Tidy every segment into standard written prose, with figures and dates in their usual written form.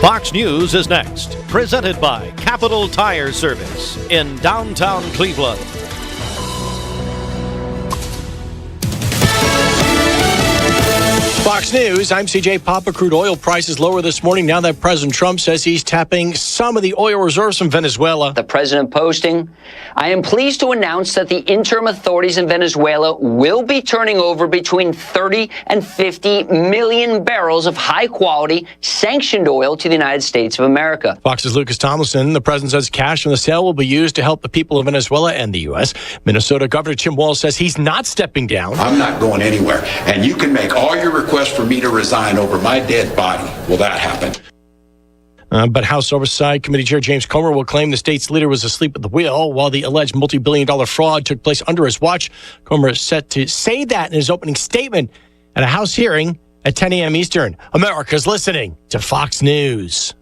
Fox News is next, presented by Capital Tire Service in downtown Cleveland. Fox News, I'm CJ Papa. Crude oil prices lower this morning now that President Trump says he's tapping some of the oil reserves from Venezuela. The president posting, I am pleased to announce that the interim authorities in Venezuela will be turning over between 30 and 50 million barrels of high-quality, sanctioned oil to the United States of America. Fox's Lucas Tomlinson, the president says cash from the sale will be used to help the people of Venezuela and the U.S. Minnesota Governor Tim Walz says he's not stepping down. I'm not going anywhere, and you can make all your requests for me to resign over my dead body. Will that happen? But House Oversight Committee Chair James Comer will claim the state's leader was asleep at the wheel while the alleged multi-billion-dollar fraud took place under his watch. Comer is set to say that in his opening statement at a House hearing at 10 a.m. Eastern. America's listening to Fox News.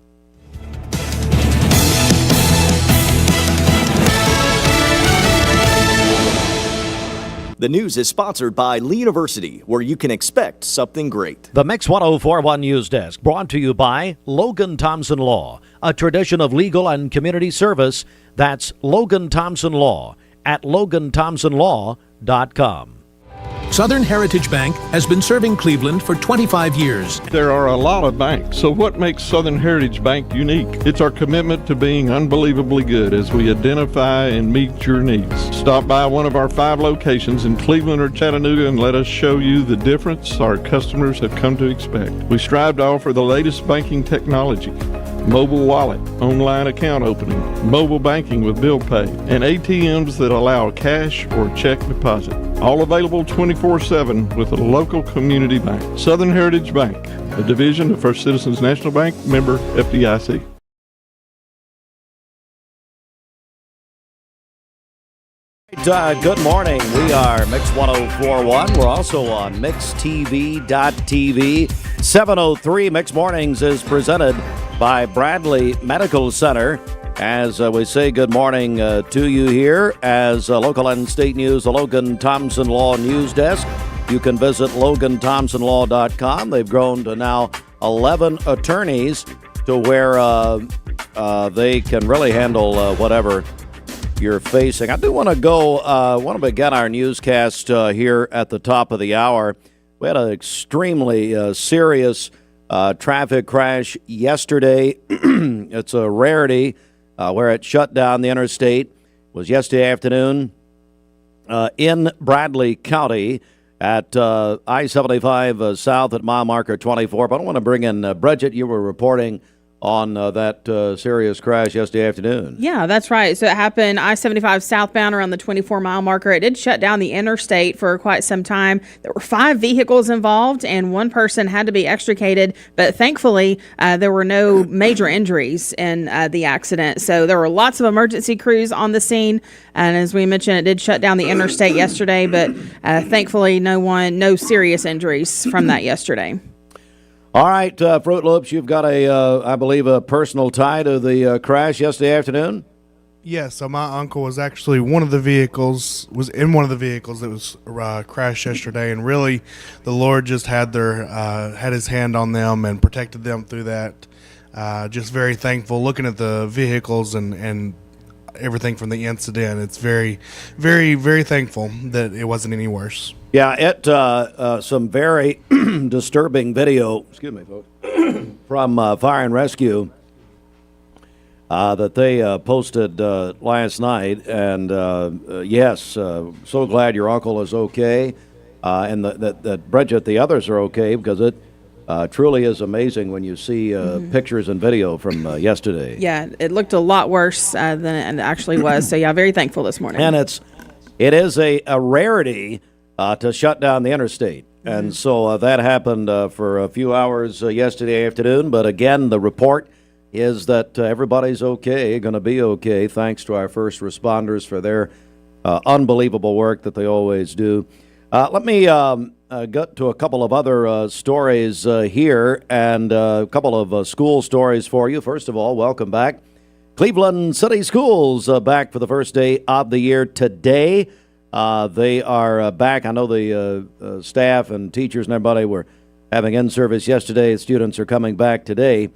The news is sponsored by Lee University, where you can expect something great. The Mix 1041 News Desk, brought to you by Logan Thompson Law, a tradition of legal and community service. That's Logan Thompson Law at loganthompsonlaw.com. Southern Heritage Bank has been serving Cleveland for 25 years. There are a lot of banks, so what makes Southern Heritage Bank unique? It's our commitment to being unbelievably good as we identify and meet your needs. Stop by one of our 5 locations in Cleveland or Chattanooga and let us show you the difference our customers have come to expect. We strive to offer the latest banking technology, mobile wallet, online account opening, mobile banking with bill pay, and ATMs that allow cash or check deposit. All available 24/7 with a local community bank. Southern Heritage Bank, a division of First Citizens National Bank, member FDIC. Good morning. We are Mix 1041. We're also on MixTV.tv. 703 Mix Mornings is presented by Bradley Medical Center. As we say good morning to you here as local and state news, the Logan Thompson Law News Desk. You can visit loganthompsonlaw.com. They've grown to now 11 attorneys to where they can really handle whatever you're facing. I do want to begin our newscast here at the top of the hour. We had an extremely serious traffic crash yesterday. It's a rarity where it shut down the interstate. It was yesterday afternoon in Bradley County at I-75 south at mile marker 24. But I want to bring in Bridget. You were reporting on that serious crash yesterday afternoon. Yeah, that's right. So it happened I-75 southbound around the 24-mile marker. It did shut down the interstate for quite some time. There were 5 vehicles involved, and one person had to be extricated. But thankfully, there were no major injuries in the accident. So there were lots of emergency crews on the scene. And as we mentioned, it did shut down the interstate yesterday. But thankfully, no serious injuries from that yesterday. All right, Fruit Loops, you've got I believe, a personal tie to the crash yesterday afternoon? Yeah, so my uncle was actually in one of the vehicles that was crashed yesterday, and really the Lord just had his hand on them and protected them through that. Just very thankful looking at the vehicles and everything from the incident. It's very, very, very thankful that it wasn't any worse. Yeah, some very disturbing video, excuse me, folks, from Fire and Rescue that they posted last night. And yes, so glad your uncle is okay, and that Bridget, the others are okay, because it truly is amazing when you see pictures and video from yesterday. Yeah, it looked a lot worse than it actually was. So yeah, very thankful this morning. And it is a rarity to shut down the interstate. And so that happened for a few hours yesterday afternoon. But again, the report is that everybody's okay, going to be okay, thanks to our first responders for their unbelievable work that they always do. Let me get to a couple of other stories here, and a couple of school stories for you. First of all, welcome back. Cleveland City Schools back for the first day of the year today. They are back. I know the staff and teachers and everybody were having in-service yesterday. Students are coming back today.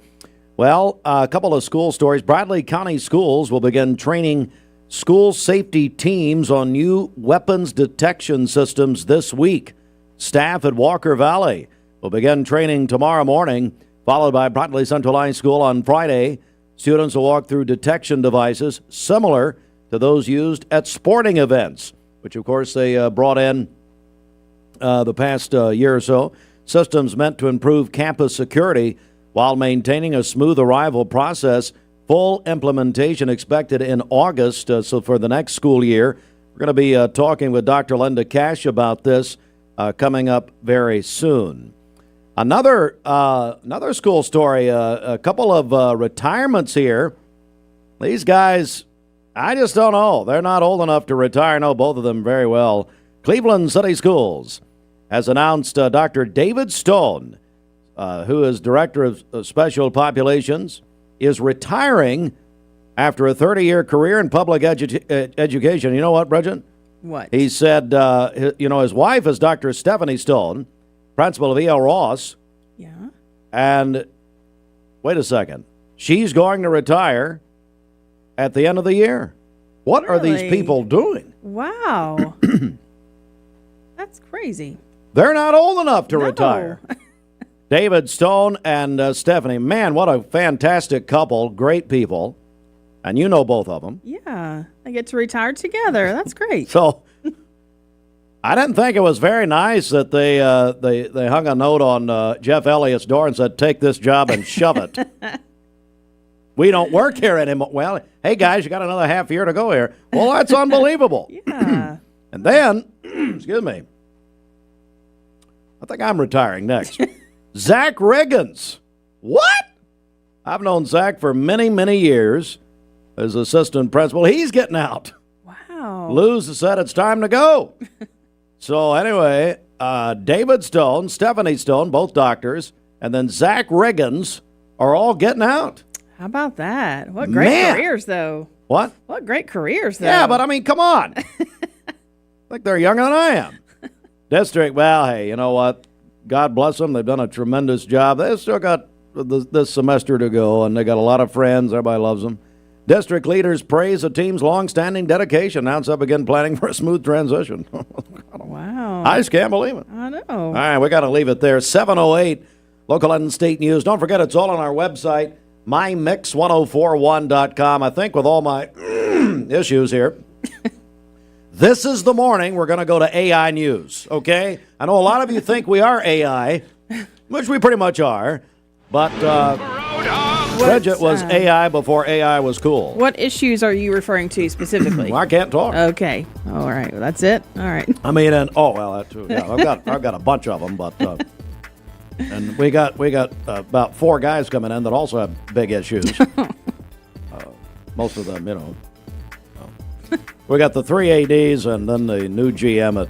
Well, a couple of school stories. Bradley County Schools will begin training school safety teams on new weapons detection systems this week. Staff at Walker Valley will begin training tomorrow morning, followed by Bradley Central High School on Friday. Students will walk through detection devices similar to those used at sporting events, which, of course, they brought in the past year or so. Systems meant to improve campus security while maintaining a smooth arrival process. Full implementation expected in August, so for the next school year. We're going to be talking with Dr. Linda Cash about this coming up very soon. Another school story, a couple of retirements here. These guys, I just don't know. They're not old enough to retire. I know both of them very well. Cleveland City Schools has announced Dr. David Stone, who is Director of Special Populations, is retiring after a 30-year career in public education. You know what, Bridget? What? He said, his wife is Dr. Stephanie Stone, principal of E.L. Ross. Yeah. And wait a second. She's going to retire at the end of the year. What are these people doing? Wow. That's crazy. They're not old enough to retire. David Stone and Stephanie. Man, what a fantastic couple. Great people. And you know both of them. Yeah. They get to retire together. That's great. So I didn't think it was very nice that they hung a note on Jeff Elliott's door and said, "Take this job and shove it." We don't work here anymore. Well, hey, guys, you got another half year to go here. Well, that's unbelievable. Yeah. And then, excuse me, I think I'm retiring next. Zach Riggins. What? I've known Zach for many, many years as assistant principal. He's getting out. Wow. Lou's said it's time to go. So anyway, David Stone, Stephanie Stone, both doctors, and then Zach Riggins are all getting out. How about that? What great careers, though. What? What great careers, though. Yeah, but I mean, come on. Like they're younger than I am. District, well, hey, you know what? God bless them. They've done a tremendous job. They've still got this semester to go, and they got a lot of friends. Everybody loves them. District leaders praise the team's long-standing dedication. Now it's up again planning for a smooth transition. Wow. I just can't believe it. I know. All right, we got to leave it there. 7:08, local and state news. Don't forget, it's all on our website, mymix1041.com. I think with all my issues here, this is the morning we're going to go to AI News, okay? I know a lot of you think we are AI, which we pretty much are, but Bridget was AI before AI was cool. What issues are you referring to specifically? Well, I can't talk. Okay. All right. Well, that's it. All right. I mean, that too. Yeah, I've got a bunch of them, but and we got about 4 guys coming in that also have big issues. Most of them, we got the 3 ADs and then the new GM at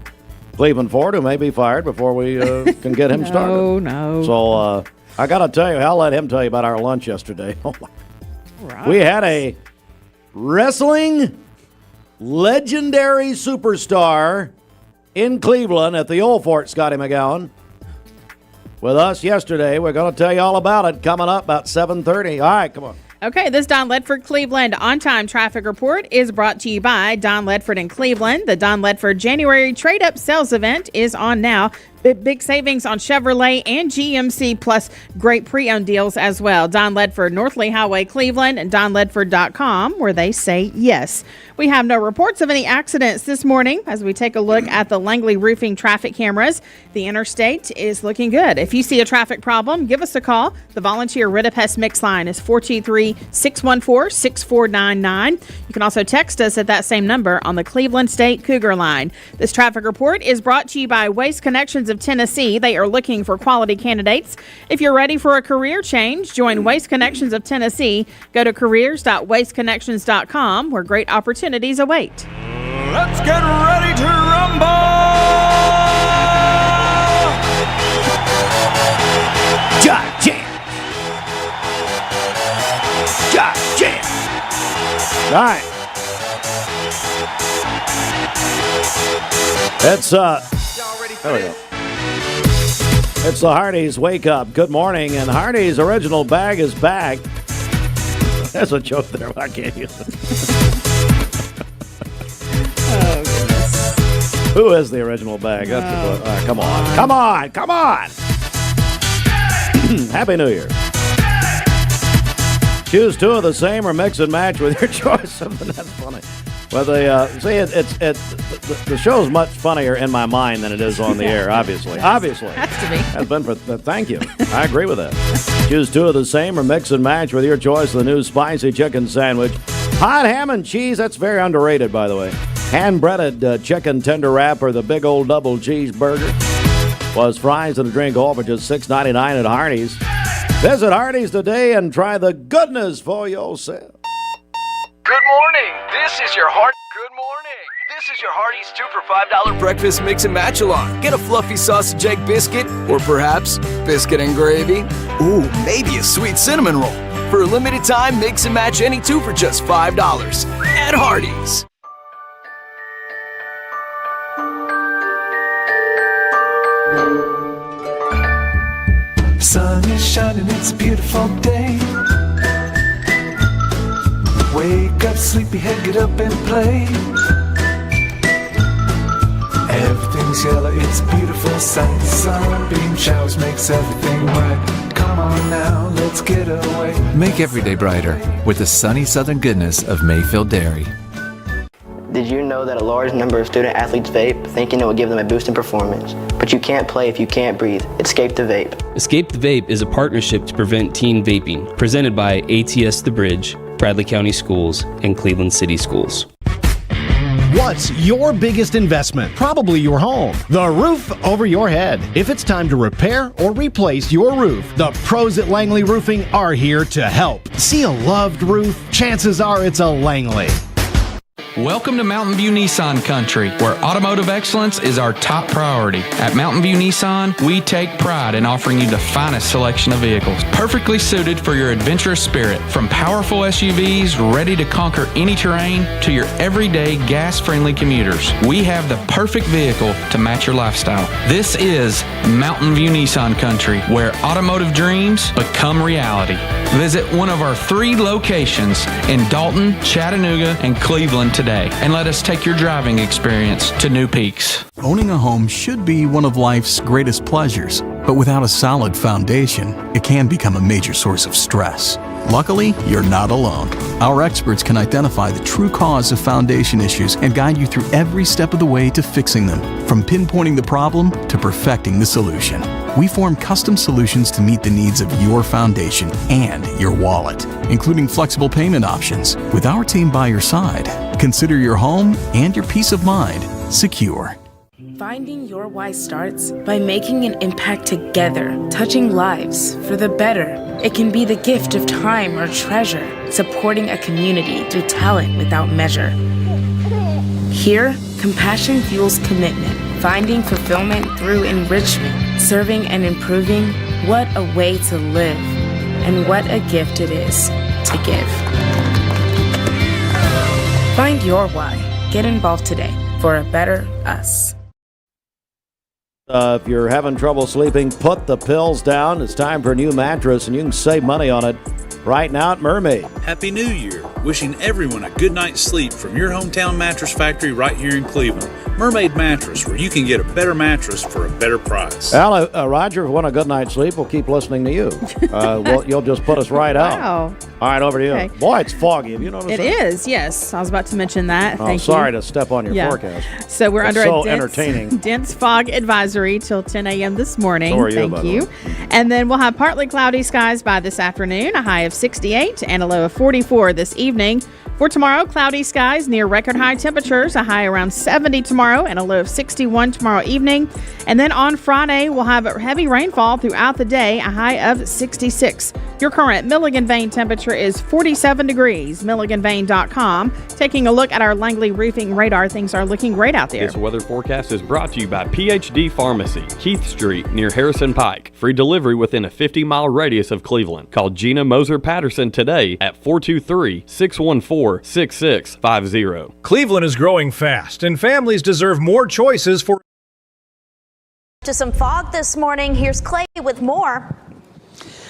Cleveland Ford, who may be fired before we can get him started. Oh, no. So I got to tell you, I'll let him tell you about our lunch yesterday. Right. We had a wrestling legendary superstar in Cleveland at the Old Fort, Scotty McGowan, with us yesterday. We're going to tell you all about it coming up about 7:30. All right, come on. Okay, this Don Ledford Cleveland on-time traffic report is brought to you by Don Ledford in Cleveland. The Don Ledford January trade-up sales event is on now. Big savings on Chevrolet and GMC, plus great pre-owned deals as well. Don Ledford, North Lee Highway, Cleveland, and donledford.com, where they say yes. We have no reports of any accidents this morning as we take a look at the Langley Roofing traffic cameras. The interstate is looking good. If you see a traffic problem, give us a call. The volunteer Ridipest Mix line is 423-614-6499. You can also text us at that same number on the Cleveland State Cougar line. This traffic report is brought to you by Waste Connections of Tennessee. They are looking for quality candidates. If you're ready for a career change, join Waste Connections of Tennessee. Go to careers.wasteconnections.com, where great opportunities await. Let's get ready to rumble! Jam! All right. It's there we go. It's the Hardee's Wake Up. Good morning, and Hardee's Original Bag is back. There's a joke there, but I can't use it. Oh, goodness. Who is the original bag? That's the come on. Come on. Come on. Happy New Year. Choose two of the same or mix and match with your choice. Something that's funny. Well, the show's much funnier in my mind than it is on the air, obviously. Obviously. Has to be. That's been thank you. I agree with that. Choose two of the same or mix and match with your choice of the new spicy chicken sandwich. Hot ham and cheese, that's very underrated, by the way. Hand-breaded chicken tender wrap or the big old double cheeseburger. Plus fries and a drink all for just $6.99 at Hardee's. Visit Hardee's today and try the goodness for yourself. Good morning. This is your Hardee's 2 for $5 breakfast mix and match along. Get a fluffy sausage egg biscuit, or perhaps biscuit and gravy. Ooh, maybe a sweet cinnamon roll. For a limited time, mix and match any two for just $5 at Hardee's. Sun is shining, it's a beautiful day. Wake up, sleepyhead, get up and play. Everything's yellow, it's a beautiful sight. Sunbeam showers makes everything right. Come on now, let's get away. Make every day brighter with the sunny southern goodness of Mayfield Dairy. Did you know that a large number of student athletes vape, thinking it will give them a boost in performance? But you can't play if you can't breathe. Escape the Vape. Escape the Vape is a partnership to prevent teen vaping, presented by ATS The Bridge, Bradley County Schools, and Cleveland City Schools. What's your biggest investment? Probably your home. The roof over your head. If it's time to repair or replace your roof, the pros at Langley Roofing are here to help. See a loved roof? Chances are it's a Langley. Welcome to Mountain View Nissan Country, where automotive excellence is our top priority. At Mountain View Nissan, we take pride in offering you the finest selection of vehicles, perfectly suited for your adventurous spirit. From powerful SUVs ready to conquer any terrain to your everyday gas-friendly commuters, we have the perfect vehicle to match your lifestyle. This is Mountain View Nissan Country, where automotive dreams become reality. Visit one of our 3 locations in Dalton, Chattanooga, and Cleveland today, and let us take your driving experience to new peaks. Owning a home should be one of life's greatest pleasures, but without a solid foundation, it can become a major source of stress. Luckily, you're not alone. Our experts can identify the true cause of foundation issues and guide you through every step of the way to fixing them, from pinpointing the problem to perfecting the solution. We form custom solutions to meet the needs of your foundation and your wallet, including flexible payment options. With our team by your side, consider your home and your peace of mind secure. Finding your why starts by making an impact together, touching lives for the better. It can be the gift of time or treasure, supporting a community through talent without measure. Here, compassion fuels commitment, finding fulfillment through enrichment, serving and improving. What a way to live, and what a gift it is to give. Find your why. Get involved today for a better us. If you're having trouble sleeping, put the pills down. It's time for a new mattress, and you can save money on it right now at Mermaid. Happy New Year. Wishing everyone a good night's sleep from your hometown mattress factory right here in Cleveland. Mermaid Mattress, where you can get a better mattress for a better price. Well, Roger, if you want a good night's sleep, we'll keep listening to you. You'll just put us right out. Wow. All right, over to you. Okay. Boy, it's foggy. Have you noticed It that? is, yes. I was about to mention that. Thank you. Sorry to step on your forecast. So we're It's under so a dense, entertaining. dense fog advisory till 10 a.m. this morning. So are you, Thank by the you. way. And then we'll have partly cloudy skies by this afternoon, a high of 68 and a low of 44 this evening. For tomorrow, cloudy skies near record high temperatures, a high around 70 tomorrow and a low of 61 tomorrow evening. And then on Friday, we'll have heavy rainfall throughout the day, a high of 66. Your current Milligan Vane temperature is 47 degrees, MilliganVane.com. Taking a look at our Langley Roofing radar, things are looking great out there. This weather forecast is brought to you by PhD Pharmacy, Keith Street near Harrison Pike. Free delivery within a 50-mile radius of Cleveland. Call Gina Moser Patterson today at 423-614-6650. Cleveland is growing fast, and families deserve more choices for. To some fog this morning, here's Clay with more.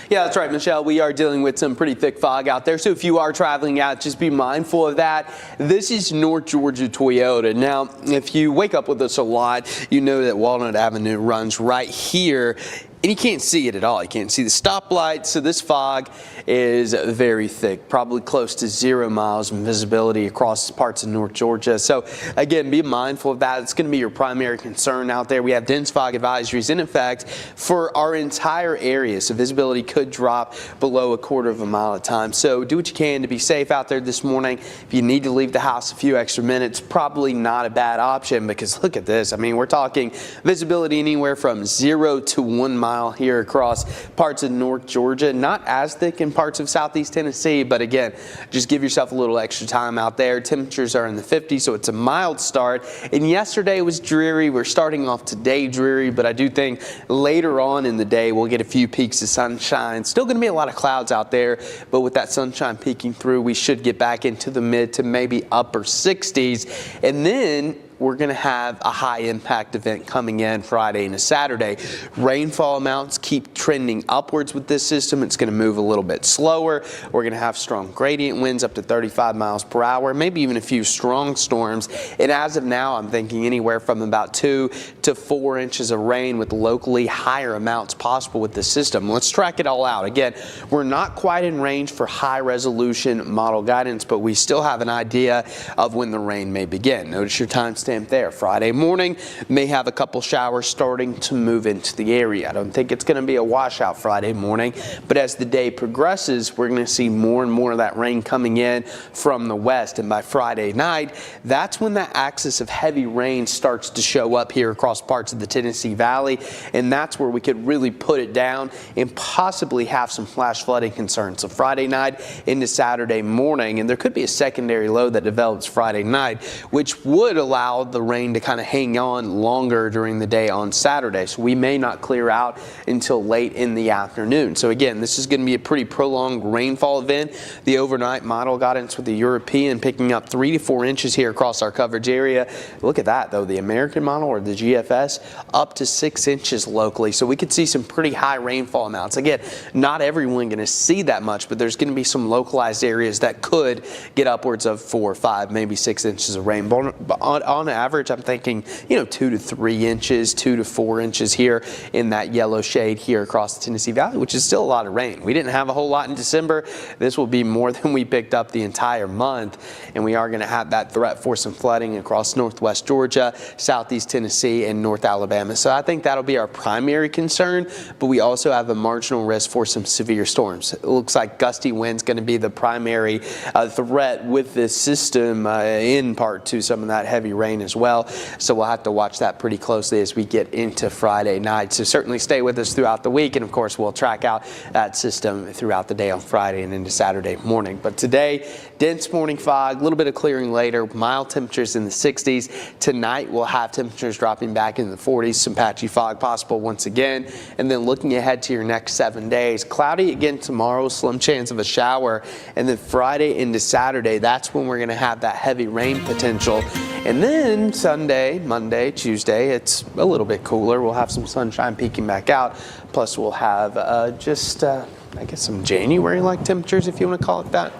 Yeah, that's right, Michelle. We are dealing with some pretty thick fog out there. So if you are traveling out, just be mindful of that. This is North Georgia Toyota. Now, if you wake up with us a lot, you know that Walnut Avenue runs right here. And you can't see it at all. You can't see the stoplight, so this fog is very thick, probably close to 0 miles of visibility across parts of North Georgia. So again, be mindful of that. It's going to be your primary concern out there. We have dense fog advisories in effect for our entire area, so visibility could drop below 1/4 mile at a time. So do what you can to be safe out there this morning. If you need to leave the house a few extra minutes, probably not a bad option, because look at this. I mean, we're talking visibility anywhere from 0 to 1 mile here across parts of North Georgia. Not as thick in parts of southeast Tennessee, but again, just give yourself a little extra time out there. Temperatures are in the 50s, so it's a mild start. And yesterday was dreary. We're starting off today dreary, but I do think later on in the day we'll get a few peaks of sunshine. Still going to be a lot of clouds out there, but with that sunshine peeking through, we should get back into the mid to maybe upper 60s. And then we're going to have a high impact event coming in Friday and a Saturday. Rainfall amounts keep trending upwards with this system. It's going to move a little bit slower. We're going to have strong gradient winds up to 35 miles per hour, maybe even a few strong storms. And as of now, I'm thinking anywhere from about 2 to 4 inches of rain with locally higher amounts possible with this system. Let's track it all out. Again, we're not quite in range for high resolution model guidance, but we still have an idea of when the rain may begin. Notice your time stamp there. Friday morning may have a couple showers starting to move into the area. I don't think it's going to be a washout Friday morning, but as the day progresses, we're going to see more and more of that rain coming in from the west. And by Friday night, that's when that axis of heavy rain starts to show up here across parts of the Tennessee Valley. And that's where we could really put it down and possibly have some flash flooding concerns. So Friday night into Saturday morning, and there could be a secondary low that develops Friday night, which would allow the rain to kind of hang on longer during the day on Saturday. So we may not clear out until late in the afternoon. So again, this is going to be a pretty prolonged rainfall event. The overnight model guidance with the European picking up 3 to 4 inches here across our coverage area. Look at that though, the American model or the GFS up to 6 inches locally. So we could see some pretty high rainfall amounts. Again, not everyone going to see that much, but there's going to be some localized areas that could get upwards of 4 or 5, maybe 6 inches of rain. But on average, I'm thinking, 2 to 3 inches, 2 to 4 inches here in that yellow shade here across the Tennessee Valley, which is still a lot of rain. We didn't have a whole lot in December. This will be more than we picked up the entire month, and we are going to have that threat for some flooding across northwest Georgia, southeast Tennessee, and north Alabama. So I think that'll be our primary concern, but we also have a marginal risk for some severe storms. It looks like gusty winds going to be the primary threat with this system, in part to some of that heavy rain as well. So we'll have to watch that pretty closely as we get into Friday night. So certainly stay with us throughout the week. And of course, we'll track out that system throughout the day on Friday and into Saturday morning. But today, dense morning fog, a little bit of clearing later, mild temperatures in the 60s. Tonight, we'll have temperatures dropping back into the 40s, some patchy fog possible once again. And then looking ahead to your next 7 days, cloudy again tomorrow, slim chance of a shower. And then Friday into Saturday, that's when we're going to have that heavy rain potential. And then Sunday, Monday, Tuesday, it's a little bit cooler. We'll have some sunshine peeking back out. Plus, we'll have I guess some January-like temperatures, if you want to call it that.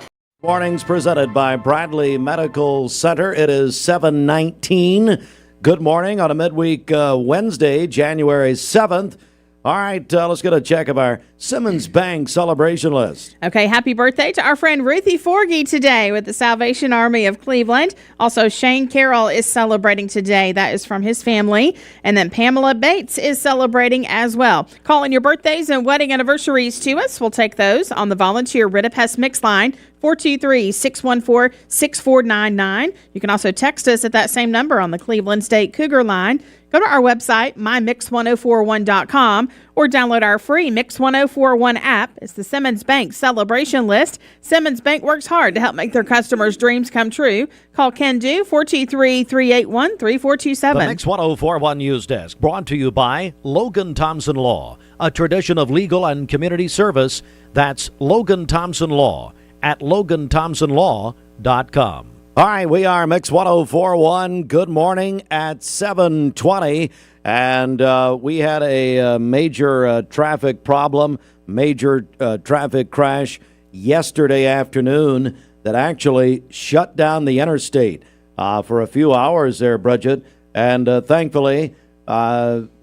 Mornings presented by Bradley Medical Center. It is 7:19. Good morning on a midweek Wednesday, January 7th. All right, let's get a check of our Simmons Bank celebration list. Okay, happy birthday to our friend Ruthie Forgy today with the Salvation Army of Cleveland. Also, Shane Carroll is celebrating today. That is from his family. And then Pamela Bates is celebrating as well. Call in your birthdays and wedding anniversaries to us. We'll take those on the volunteer Ritapest Mix line, 423-614-6499. You can also text us at that same number on the Cleveland State Cougar line. Go to our website, mymix1041.com, or download our free Mix 1041 app. It's the Simmons Bank celebration list. Simmons Bank works hard to help make their customers' dreams come true. Call Ken Do, 423-381-3427. The Mix 1041 News Desk, brought to you by Logan Thompson Law, a tradition of legal and community service. That's Logan Thompson Law at loganthompsonlaw.com. All right, we are Mix 1041. Good morning at 7:20. And we had a major traffic problem, major traffic crash yesterday afternoon that actually shut down the interstate for a few hours there, Bridget. And thankfully,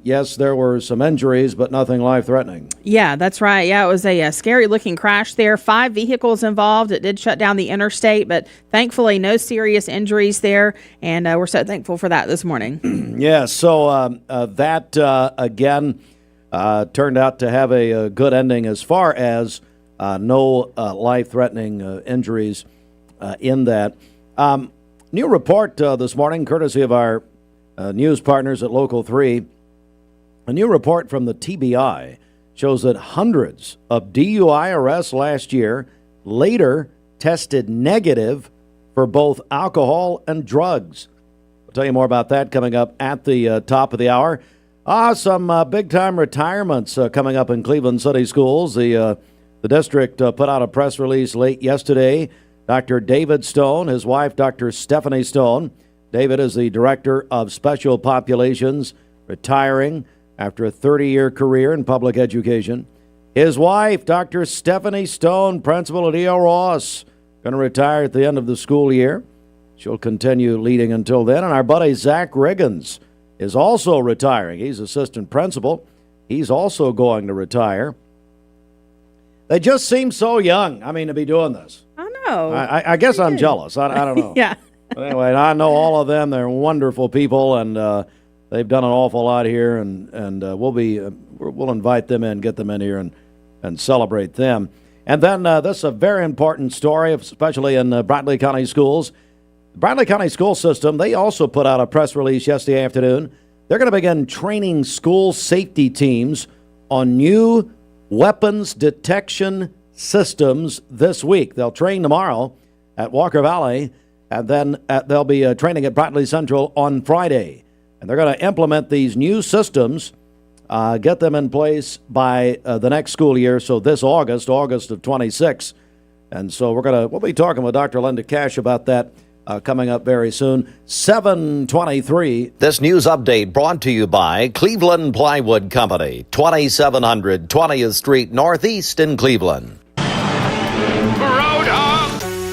yes, there were some injuries, but nothing life-threatening. Yeah, that's right. Yeah, it was a scary-looking crash there. 5 vehicles involved. It did shut down the interstate, but thankfully no serious injuries there, and we're so thankful for that this morning. Yeah, so that, again, turned out to have a good ending as far as no life-threatening injuries in that. New report this morning, courtesy of our news partners at Local 3. A new report from the TBI shows that hundreds of DUI arrests last year later tested negative for both alcohol and drugs. I'll tell you more about that coming up at the top of the hour. Some big-time retirements coming up in Cleveland City Schools. The district put out a press release late yesterday. Dr. David Stone, his wife, Dr. Stephanie Stone. David is the director of special populations, retiring after a 30-year career in public education. His wife, Dr. Stephanie Stone, principal at E.O. Ross, going to retire at the end of the school year. She'll continue leading until then. And our buddy Zach Riggins is also retiring. He's assistant principal. He's also going to retire. They just seem so young, to be doing this. I know. I guess I'm jealous. I don't know. Yeah. But anyway, I know all of them. They're wonderful people, and they've done an awful lot here, and we'll invite them in, get them in here, and celebrate them. And then this is a very important story, especially in Bradley County schools. The Bradley County school system, they also put out a press release yesterday afternoon. They're going to begin training school safety teams on new weapons detection systems this week. They'll train tomorrow at Walker Valley, and then they'll be training at Bradley Central on Friday. And they're going to implement these new systems, get them in place by the next school year, so this August of 26. And so we'll be talking with Dr. Linda Cash about that coming up very soon. 7:23. This news update brought to you by Cleveland Plywood Company, 2700 20th Street Northeast in Cleveland.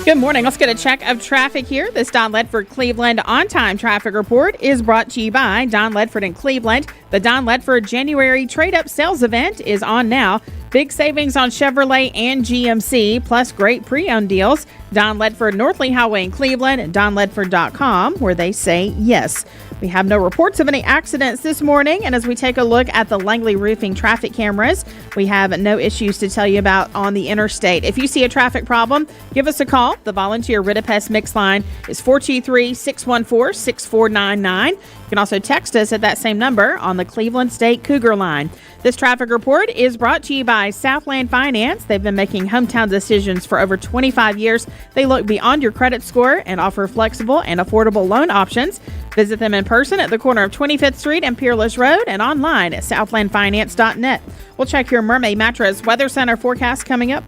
Good morning. Let's get a check of traffic here. This Don Ledford Cleveland on-time traffic report is brought to you by Don Ledford in Cleveland. The Don Ledford January trade-up sales event is on now. Big savings on Chevrolet and GMC, plus great pre-owned deals. Don Ledford, North Lee Highway in Cleveland, and donledford.com, where they say yes. We have no reports of any accidents this morning, and as we take a look at the Langley Roofing traffic cameras, we have no issues to tell you about on the interstate. If you see a traffic problem, give us a call. The volunteer Ritapest mix line is 423-614-6499. You can also text us at that same number on the Cleveland State Cougar line. This traffic report is brought to you by Southland Finance. They've been making hometown decisions for over 25 years. They look beyond your credit score and offer flexible and affordable loan options. Visit them in person at the corner of 25th Street and Peerless Road and online at southlandfinance.net. We'll check your Mermaid Mattress Weather Center forecast coming up.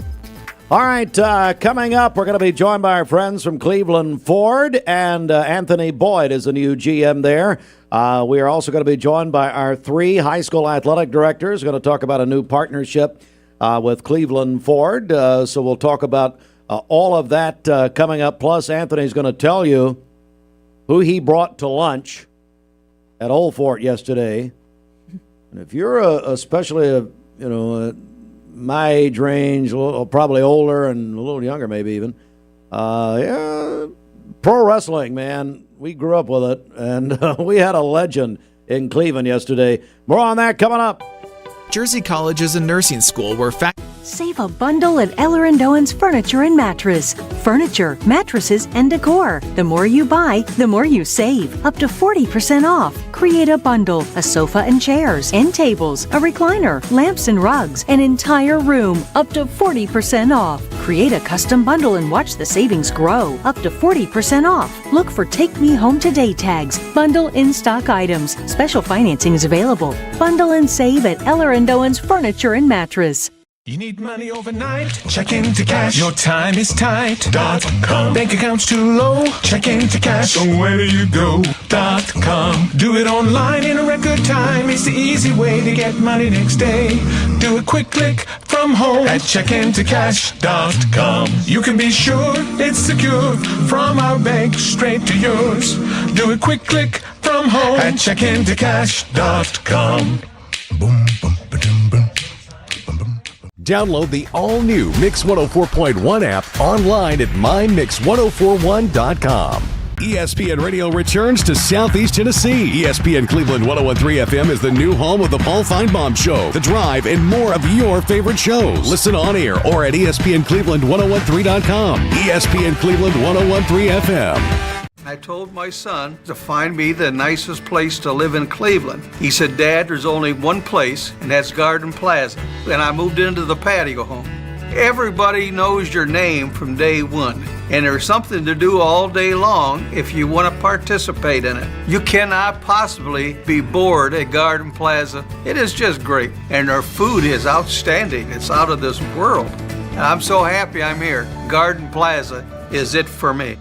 All right, coming up, we're going to be joined by our friends from Cleveland Ford, and Anthony Boyd is the new GM there. We are also going to be joined by our 3 high school athletic directors. We're going to talk about a new partnership with Cleveland Ford. So we'll talk about all of that coming up. Plus, Anthony's going to tell you who he brought to lunch at Old Fort yesterday. And if you're especially my age range, probably older and a little younger maybe even, pro wrestling, man, we grew up with it, and we had a legend in Cleveland yesterday. More on that coming up. Jersey College is a nursing school where Save a bundle at Eller & Owen's Furniture and Mattress. Furniture, mattresses, and decor. The more you buy, the more you save. Up to 40% off. Create a bundle, a sofa and chairs, end tables, a recliner, lamps and rugs, an entire room. Up to 40% off. Create a custom bundle and watch the savings grow. Up to 40% off. Look for Take Me Home Today tags. Bundle in-stock items. Special financing is available. Bundle and save at Eller & Owen's Furniture and Mattress. You need money overnight? Check into cash. Your time is tight.com. Bank account's too low? Check into cash. So where do you go.com? Do it online in a record time. It's the easy way to get money next day. Do a quick click from home at checkintocash.com. You can be sure it's secure from our bank straight to yours. Do a quick click from home at checkintocash.com. Boom, boom, ba-dum, boom. Download the all-new Mix 104.1 app online at mymix1041.com. ESPN Radio returns to Southeast Tennessee. ESPN Cleveland 101.3 FM is the new home of the Paul Feinbaum Show, The Drive, and more of your favorite shows. Listen on air or at ESPNCleveland1013.com. ESPN Cleveland 101.3 FM. I told my son to find me the nicest place to live in Cleveland. He said, Dad, there's only one place, and that's Garden Plaza. And I moved into the patio home. Everybody knows your name from day one, and there's something to do all day long if you want to participate in it. You cannot possibly be bored at Garden Plaza. It is just great, and their food is outstanding. It's out of this world. And I'm so happy I'm here. Garden Plaza is it for me.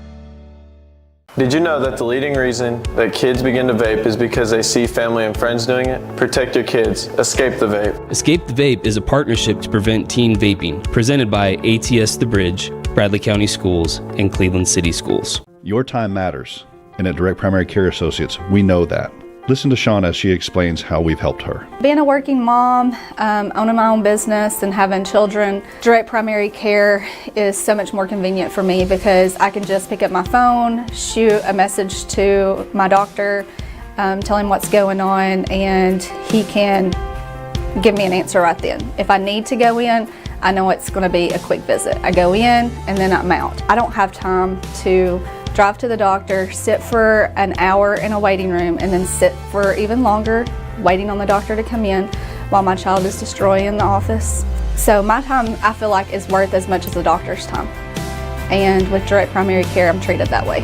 Did you know that the leading reason that kids begin to vape is because they see family and friends doing it? Protect your kids. Escape the Vape. Escape the Vape is a partnership to prevent teen vaping, presented by ATS The Bridge, Bradley County Schools, and Cleveland City Schools. Your time matters, and at Direct Primary Care Associates, we know that. Listen to Shawn as she explains how we've helped her. Being a working mom, owning my own business and having children, Direct Primary Care is so much more convenient for me because I can just pick up my phone, shoot a message to my doctor, tell him what's going on, and he can give me an answer right then. If I need to go in, I know it's going to be a quick visit. I go in and then I'm out. I don't have time to drive to the doctor, sit for an hour in a waiting room, and then sit for even longer waiting on the doctor to come in while my child is destroying the office. So my time, I feel like, is worth as much as the doctor's time. And with Direct Primary Care, I'm treated that way.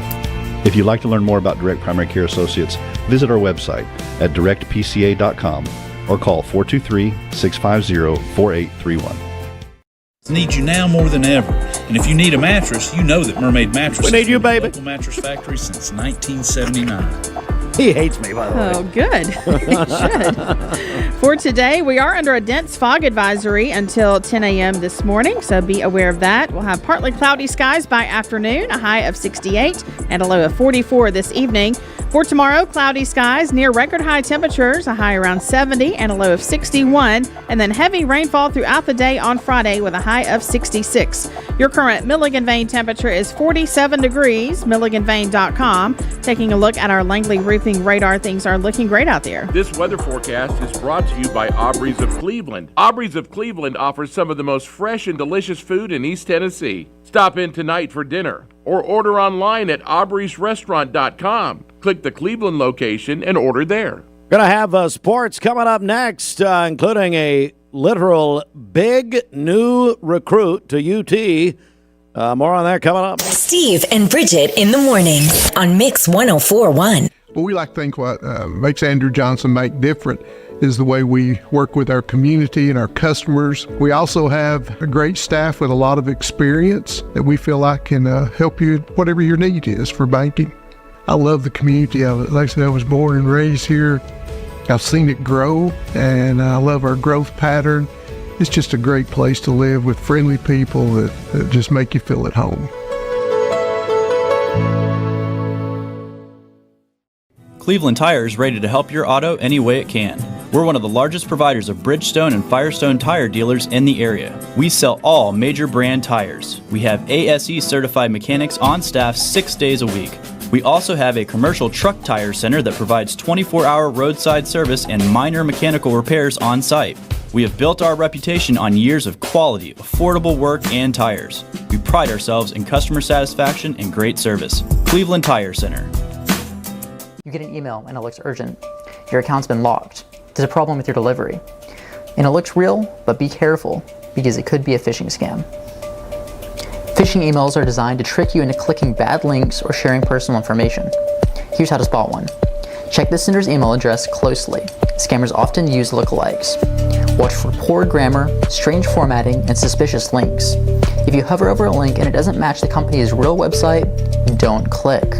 If you'd like to learn more about Direct Primary Care Associates, visit our website at directpca.com or call 423-650-4831. Need you now more than ever. And if you need a mattress, you know that Mermaid Mattress We need you, baby. Local mattress factory since 1979. He hates me, by the way. Oh, good. He should. For today, we are under a dense fog advisory until 10 a.m. this morning, so be aware of that. We'll have partly cloudy skies by afternoon, a high of 68 and a low of 44 this evening. For tomorrow, cloudy skies near record high temperatures, a high around 70 and a low of 61, and then heavy rainfall throughout the day on Friday with a high of 66. Your current Milligan Vane temperature is 47 degrees, MilliganVane.com. Taking a look at our Langley roofing radar, things are looking great out there. This weather forecast is brought to you by Aubrey's of Cleveland. Aubrey's of Cleveland offers some of the most fresh and delicious food in East Tennessee. Stop in tonight for dinner or order online at aubreysrestaurant.com. Click the Cleveland location and order there. Going to have sports coming up next, including a literal big new recruit to UT. More on that coming up. Steve and Bridget in the morning on Mix 104.1. Well, we like to think what makes Andrew Johnson make different is the way we work with our community and our customers. We also have a great staff with a lot of experience that we feel like can help you whatever your need is for banking. I love the community of it. Like I said, I was born and raised here. I've seen it grow, and I love our growth pattern. It's just a great place to live with friendly people that just make you feel at home. Cleveland Tire is ready to help your auto any way it can. We're one of the largest providers of Bridgestone and Firestone tire dealers in the area. We sell all major brand tires. We have ASE certified mechanics on staff 6 days a week. We also have a commercial truck tire center that provides 24-hour roadside service and minor mechanical repairs on site. We have built our reputation on years of quality, affordable work and tires. We pride ourselves in customer satisfaction and great service. Cleveland Tire Center. You get an email and it looks urgent. Your account's been locked. There's a problem with your delivery. And it looks real, but be careful because it could be a phishing scam. Phishing emails are designed to trick you into clicking bad links or sharing personal information. Here's how to spot one. Check the sender's email address closely. Scammers often use lookalikes. Watch for poor grammar, strange formatting, and suspicious links. If you hover over a link and it doesn't match the company's real website, don't click.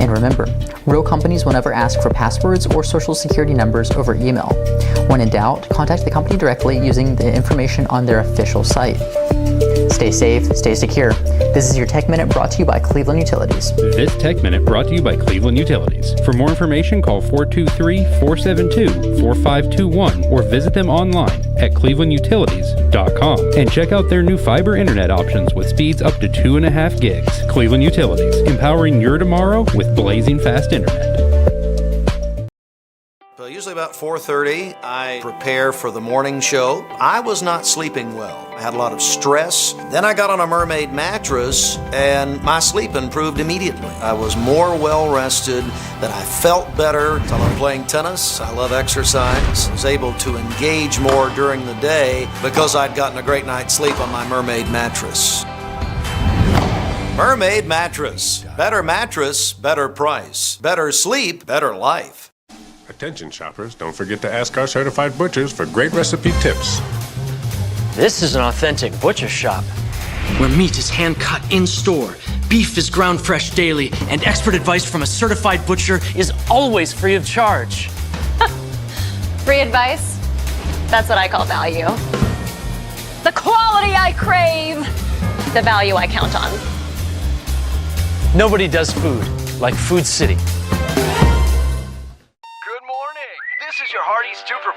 And remember, real companies will never ask for passwords or social security numbers over email. When in doubt, contact the company directly using the information on their official site. Stay safe, stay secure. This is your Tech Minute brought to you by Cleveland Utilities. This Tech Minute brought to you by Cleveland Utilities. For more information, call 423-472-4521 or visit them online at clevelandutilities.com and check out their new fiber internet options with speeds up to 2.5 gigs. Cleveland Utilities, empowering your tomorrow with blazing fast internet. Usually about 4:30, I prepare for the morning show. I was not sleeping well. I had a lot of stress. Then I got on a mermaid mattress, and my sleep improved immediately. I was more well-rested, that I felt better. I love playing tennis. I love exercise. I was able to engage more during the day because I'd gotten a great night's sleep on my mermaid mattress. Mermaid mattress. Better mattress, better price. Better sleep, better life. Attention shoppers, don't forget to ask our certified butchers for great recipe tips. This is an authentic butcher shop, where meat is hand-cut in-store, beef is ground fresh daily, and expert advice from a certified butcher is always free of charge. Free advice? That's what I call value. The quality I crave, the value I count on. Nobody does food like Food City. This is your Hardee's 2 for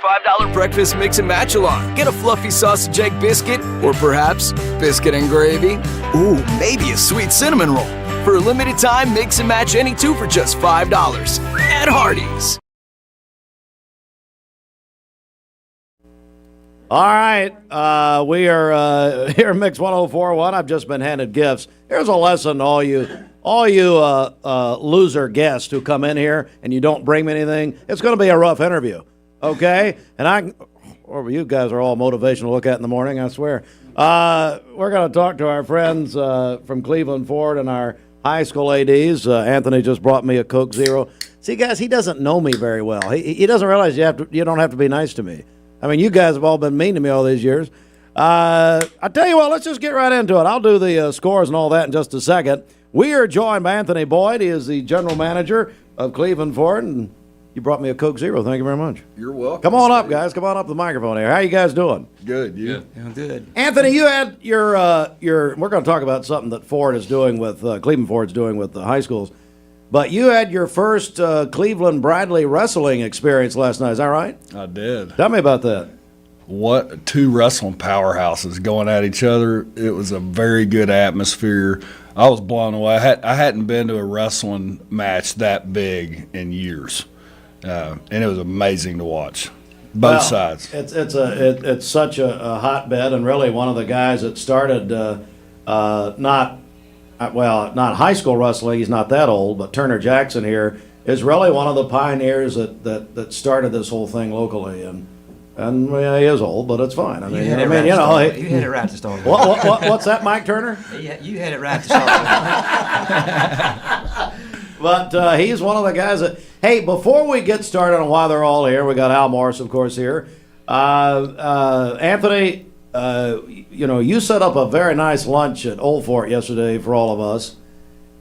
$5 breakfast mix and match along. Get a fluffy sausage egg biscuit, or perhaps biscuit and gravy. Ooh, maybe a sweet cinnamon roll. For a limited time, mix and match any two for just $5 at Hardee's. All right, we are here at Mix 104.1. I've just been handed gifts. Here's a lesson to all you loser guests who come in here and you don't bring me anything. It's going to be a rough interview, okay? And you guys are all motivational to look at in the morning, I swear. We're going to talk to our friends from Cleveland Ford and our high school ADs. Anthony just brought me a Coke Zero. See, guys, he doesn't know me very well. He doesn't realize you don't have to be nice to me. I mean, you guys have all been mean to me all these years. I tell you what, let's just get right into it. I'll do the scores and all that in just a second. We are joined by Anthony Boyd. He is the general manager of Cleveland Ford, and you brought me a Coke Zero. Thank you very much. You're welcome. Come on up, guys. Come on up to the microphone here. How you guys doing? Good. You? Yeah, good. Anthony, you had your. We're going to talk about something that Ford is doing with Cleveland Ford's doing with the high schools, but you had your first Cleveland Bradley wrestling experience last night. Is that right? I did. Tell me about that. What two wrestling powerhouses going at each other. It was a very good atmosphere. I was blown away. I hadn't been to a wrestling match that big in years, and it was amazing to watch. Both sides. It's such a hotbed, and really one of the guys that started not high school wrestling. He's not that old, but Turner Jackson here is really one of the pioneers that started this whole thing locally. And he is old, but it's fine. I mean, you had it right to start. What's that, Mike Turner? Yeah, you had it right to start. But he's one of the guys that. Hey, before we get started on why they're all here, we got Al Morris, of course, here. Anthony, you set up a very nice lunch at Old Fort yesterday for all of us,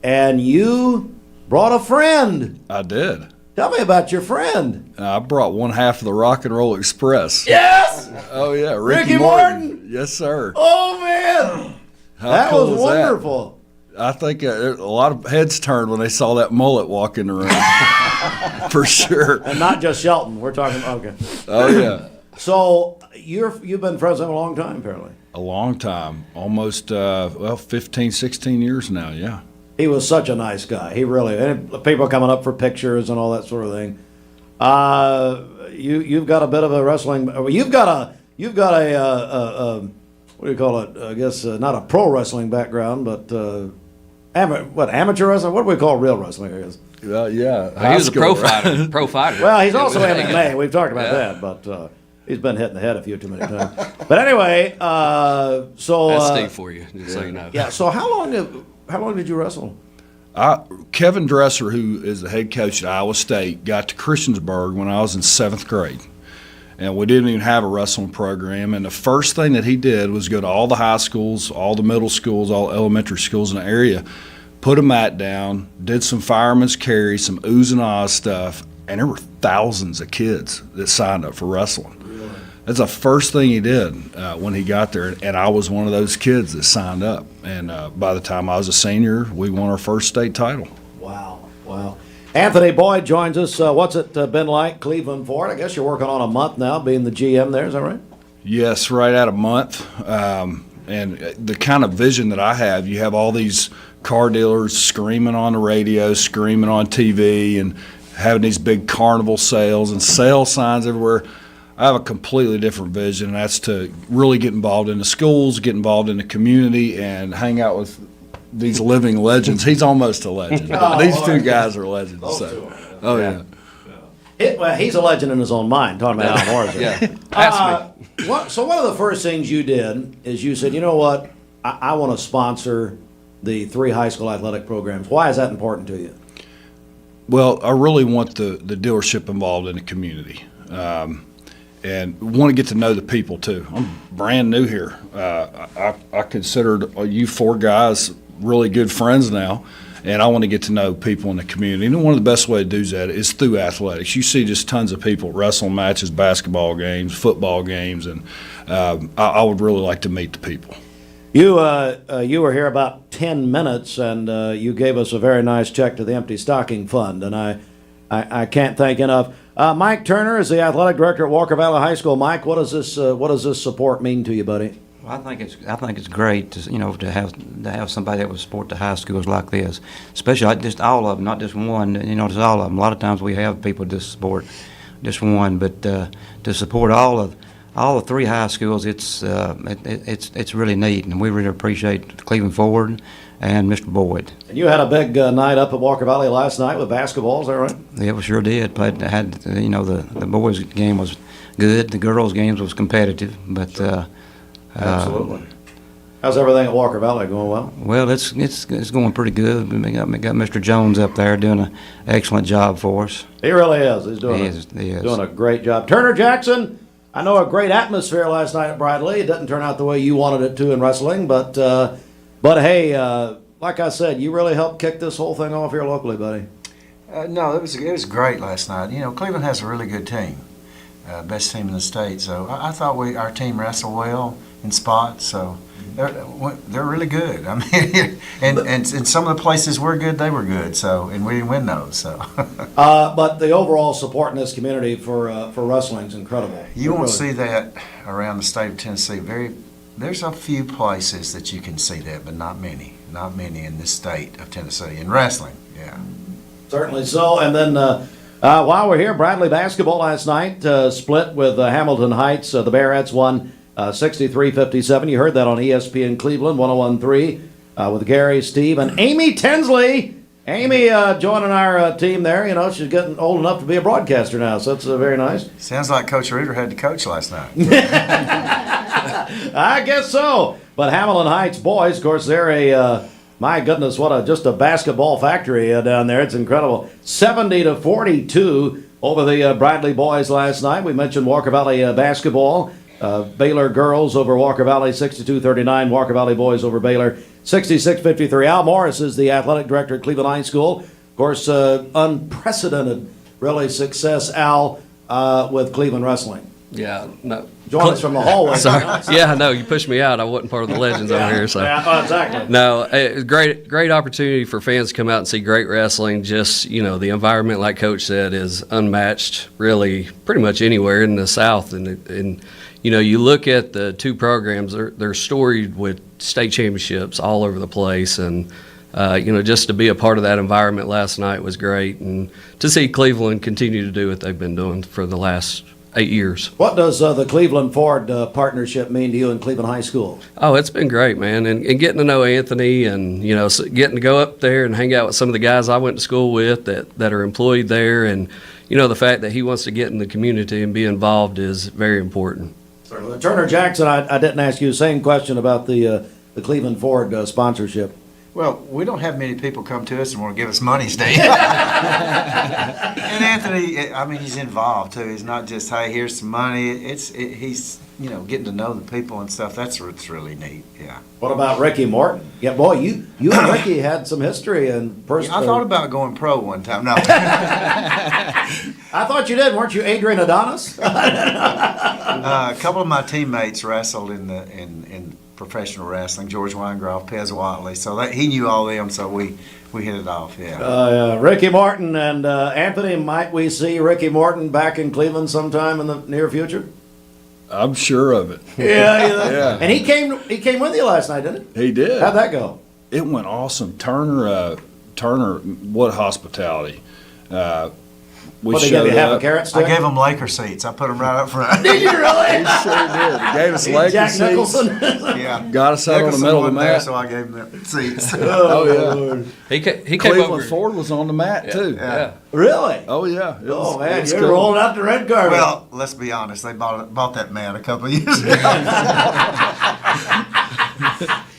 and you brought a friend. I did. Tell me about your friend. I brought one half of the Rock and Roll Express. Yes! Oh, yeah. Ricky Morton. Yes, sir. Oh, man. How cool was wonderful. That? I think a lot of heads turned when they saw that mullet walk in the room. For sure. And not just Shelton. We're talking, okay. Oh, yeah. So you've been friends with him a long time, apparently. A long time. Almost, 15, 16 years now, yeah. He was such a nice guy. He really, and people coming up for pictures and all that sort of thing. You've got a bit of a wrestling. You've got a what do you call it? I guess not a pro wrestling background, but amateur wrestling? What do we call real wrestling? I guess. Yeah. He was a pro fighter. Pro fighter. Well, he's also MMA. We've talked about that, but he's been hit in the head a few too many times. But anyway, so that's Steve for you, just so you know. Yeah. So how long did you wrestle? Kevin Dresser, who is the head coach at Iowa State, got to Christiansburg when I was in 7th grade. and we didn't even have a wrestling program. And the first thing that he did was go to all the high schools, all the middle schools, all elementary schools in the area, put a mat down, did some fireman's carry, some oohs and ahs stuff, and there were thousands of kids that signed up for wrestling. Really? That's the first thing he did when he got there, and I was one of those kids that signed up. And by the time I was a senior, we won our first state title. Wow. Anthony Boyd joins us. What's it been like, Cleveland Ford? I guess you're working on a month now, being the GM there. Is that right? Yes, right at a month. And the kind of vision that I have, you have all these car dealers screaming on the radio, screaming on TV, and having these big carnival sales and sale signs everywhere. I have a completely different vision, and that's to really get involved in the schools, get involved in the community, and hang out with these living legends. He's almost a legend. These two guys are legends. Yeah. Well, he's a legend in his own mind, talking about Al Morrison. So one of the first things you did is you said, you know what, I want to sponsor the 3 high school athletic programs. Why is that important to you? Well, I really want the dealership involved in the community, and want to get to know the people too. I'm brand new here. I considered you 4 guys really good friends now, and I want to get to know people in the community. And one of the best ways to do that is through athletics. You see just tons of people, wrestling matches, basketball games, football games, and I would really like to meet the people. You were here about 10 minutes, and you gave us a very nice check to the Empty Stocking Fund, and I can't thank enough. Mike Turner is the athletic director at Walker Valley High School. Mike, what does this support mean to you, buddy? Well, I think it's great to have somebody that would support the high schools like this, especially just all of them, not just one. Just all of them. A lot of times we have people just support just one, but to support all the 3 high schools, it's really neat, and we really appreciate Cleveland Forward and Mr. Boyd. And you had a big night up at Walker Valley last night with basketball, is that right? Yeah, we sure did. The boys' game was good. The girls' games was competitive, but absolutely. How's everything at Walker Valley going? Well, it's going pretty good. We got Mr. Jones up there doing an excellent job for us. He really is. He's doing a great job. Turner Jackson, I know a great atmosphere last night at Bradley. It didn't turn out the way you wanted it to in wrestling, but hey, like I said, you really helped kick this whole thing off here locally, buddy. No, it was great last night. Cleveland has a really good team, best team in the state. So I thought our team wrestled well in spots. So they're really good. I mean, and some of the places we're good, they were good. So and we didn't win those. So. But the overall support in this community for wrestling is incredible. You won't see that around the state of Tennessee. There's a few places that you can see that, but not many in this state of Tennessee in wrestling. Yeah, certainly so. And then while we're here, Bradley basketball last night split with Hamilton Heights. The Bearets won 63-57. You heard that on ESPN Cleveland 101.3 with Gary, Steve, and Amy Tinsley. Amy joining our team there. She's getting old enough to be a broadcaster now, so that's very nice. Sounds like Coach Reeder had to coach last night. I guess so. But Hamilton Heights boys, of course, they're my goodness, just a basketball factory down there. It's incredible. 70-42 over the Bradley boys last night. We mentioned Walker Valley basketball. Baylor girls over Walker Valley 62-39. Walker Valley boys over Baylor 66-53. Al Morris is the athletic director at Cleveland High School. Of course, unprecedented, really, success, Al, with Cleveland wrestling. Yeah, no. Join us from the hallway. Sorry. Yeah, no, you pushed me out. I wasn't part of the legends over here. So. Yeah, exactly. No, it was great opportunity for fans to come out and see great wrestling. Just, the environment, like Coach said, is unmatched really pretty much anywhere in the South. And you look at the 2 programs, they're storied with state championships all over the place. And, just to be a part of that environment last night was great. And to see Cleveland continue to do what they've been doing for the last 8 years. What does the Cleveland Ford partnership mean to you in Cleveland High School? Oh, it's been great, man. And getting to know Anthony and, getting to go up there and hang out with some of the guys I went to school with that are employed there. And, the fact that he wants to get in the community and be involved is very important. Turner Jackson, I didn't ask you the same question about the Cleveland Ford sponsorship. Well, we don't have many people come to us and want to give us money, Steve. And Anthony, I mean, he's involved too. He's not just, hey, here's some money. He's, getting to know the people and stuff. That's what's really neat. Yeah. What about Ricky Morton? Yeah, boy, you and Ricky had some history and I thought about going pro one time. No. I thought you did. Weren't you Adrian Adonis? A couple of my teammates wrestled in professional wrestling. George Weingroff, Pez Watley. So he knew all them. So we hit it off. Yeah. Ricky Morton and Anthony. Might we see Ricky Morton back in Cleveland sometime in the near future? I'm sure of it. Yeah. And he came with you last night, didn't he? He did. How'd that go? It went awesome. Turner, what hospitality. We What, they gave you half a carrot stick? I gave them Laker seats. I put them right up front. Did you really? He sure did. He gave us Laker Jack seats. Nicholson? Yeah. Got us out on the middle of the wasn't there, mat. so I gave them seats. Oh, yeah. He came Cleveland over. Ford was on the mat, too. Yeah. Really? Oh, yeah. It was- Man, it was you're cool. rolling out the red carpet. Well, let's be honest. They bought that mat a couple of years ago.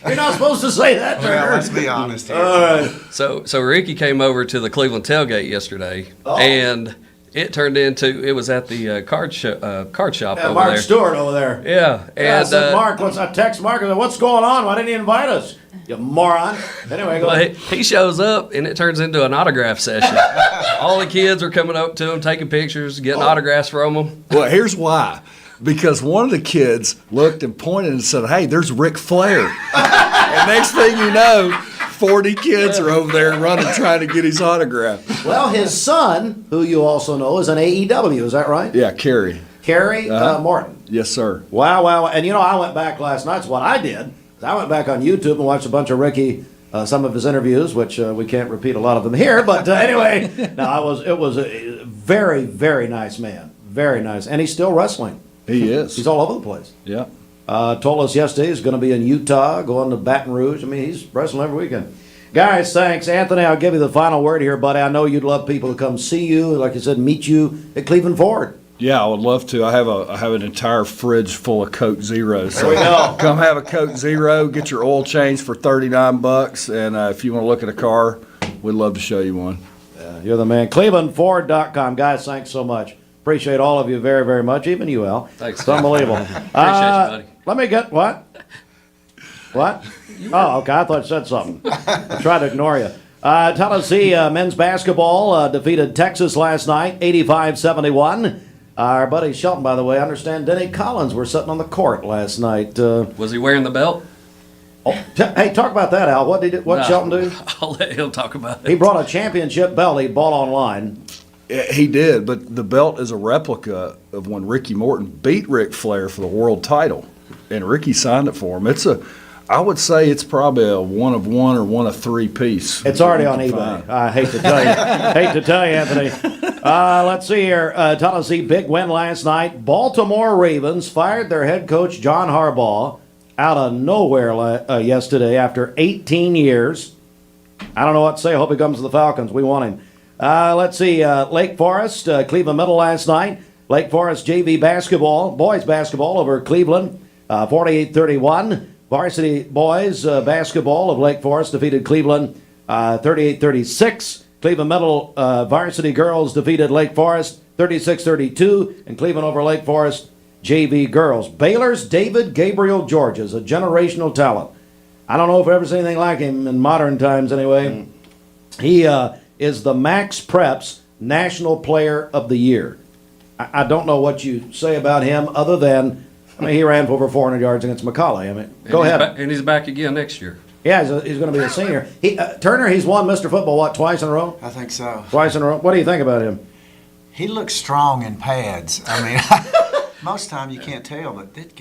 You're not supposed to say that, Turner. Well, let's be honest here. All right. So Ricky came over to the Cleveland tailgate yesterday, and it turned into it was at the card shop over Mark there. Stewart over there. Yeah, I and said, Mark, I text Mark. I said, what's going on? Why didn't you invite us? You moron. Anyway, go well, ahead. he shows up, and it turns into an autograph session. All the kids are coming up to him, taking pictures, getting autographs from him. Well, here's why. Because one of the kids looked and pointed and said, hey, there's Ric Flair. And next thing you know, 40 kids are over there running trying to get his autograph. Well, his son, who you also know, is an AEW. Is that right? Yeah, Kerry. Kerry Morton. Yes, sir. Wow. And I went back last night. So what I did is I went back on YouTube and watched a bunch of Ricky, some of his interviews, which we can't repeat a lot of them here. But anyway, it was a very, very nice man. Very nice. And he's still wrestling. He is. He's all over the place. Yeah. Told us yesterday he's going to be in Utah, going to Baton Rouge. I mean, he's wrestling every weekend. Guys, thanks. Anthony, I'll give you the final word here, buddy. I know you'd love people to come see you, like I said, meet you at Cleveland Ford. Yeah, I would love to. I have an entire fridge full of Coke Zeros. So there we go. Come have a Coke Zero, get your oil changed for $39, and if you want to look at a car, we'd love to show you one. You're the man. ClevelandFord.com. Guys, thanks so much. Appreciate all of you very, very much. Even you, Al. Thanks. It's unbelievable. Appreciate you, buddy. Let me get what? What? Oh, okay. I thought you said something. I tried to ignore you. Tennessee men's basketball defeated Texas last night, 85-71. Our buddy Shelton, by the way, I understand Denny Collins were sitting on the court last night. Was he wearing the belt? Hey, talk about that, Al. What Shelton do? I'll let him talk about it. He brought a championship belt he bought online. He did, but the belt is a replica of when Ricky Morton beat Ric Flair for the world title, and Ricky signed it for him. I would say it's probably a one of one or one of three piece. It's already on eBay. I hate to tell you. Anthony. Let's see here. Tennessee, big win last night. Baltimore Ravens fired their head coach, John Harbaugh, out of nowhere yesterday after 18 years. I don't know what to say. I hope he comes to the Falcons. We want him. Let's see. Lake Forest, Cleveland Middle last night. Lake Forest JV basketball, boys basketball over Cleveland, 48-31. Varsity boys basketball of Lake Forest defeated Cleveland 38-36. Cleveland Middle varsity girls defeated Lake Forest 36-32. And Cleveland over Lake Forest JV girls. Baylor's David Gabriel George is a generational talent. I don't know if I've ever seen anything like him in modern times anyway. He is the Max Preps National Player of the Year. I don't know what you say about him other than, he ran for over 400 yards against McCallie. Go ahead. And he's back again next year. Yeah, he's going to be a senior. Turner, he's won Mr. Football, twice in a row? I think so. Twice in a row? What do you think about him? He looks strong in pads. Most of the time you can't tell, but that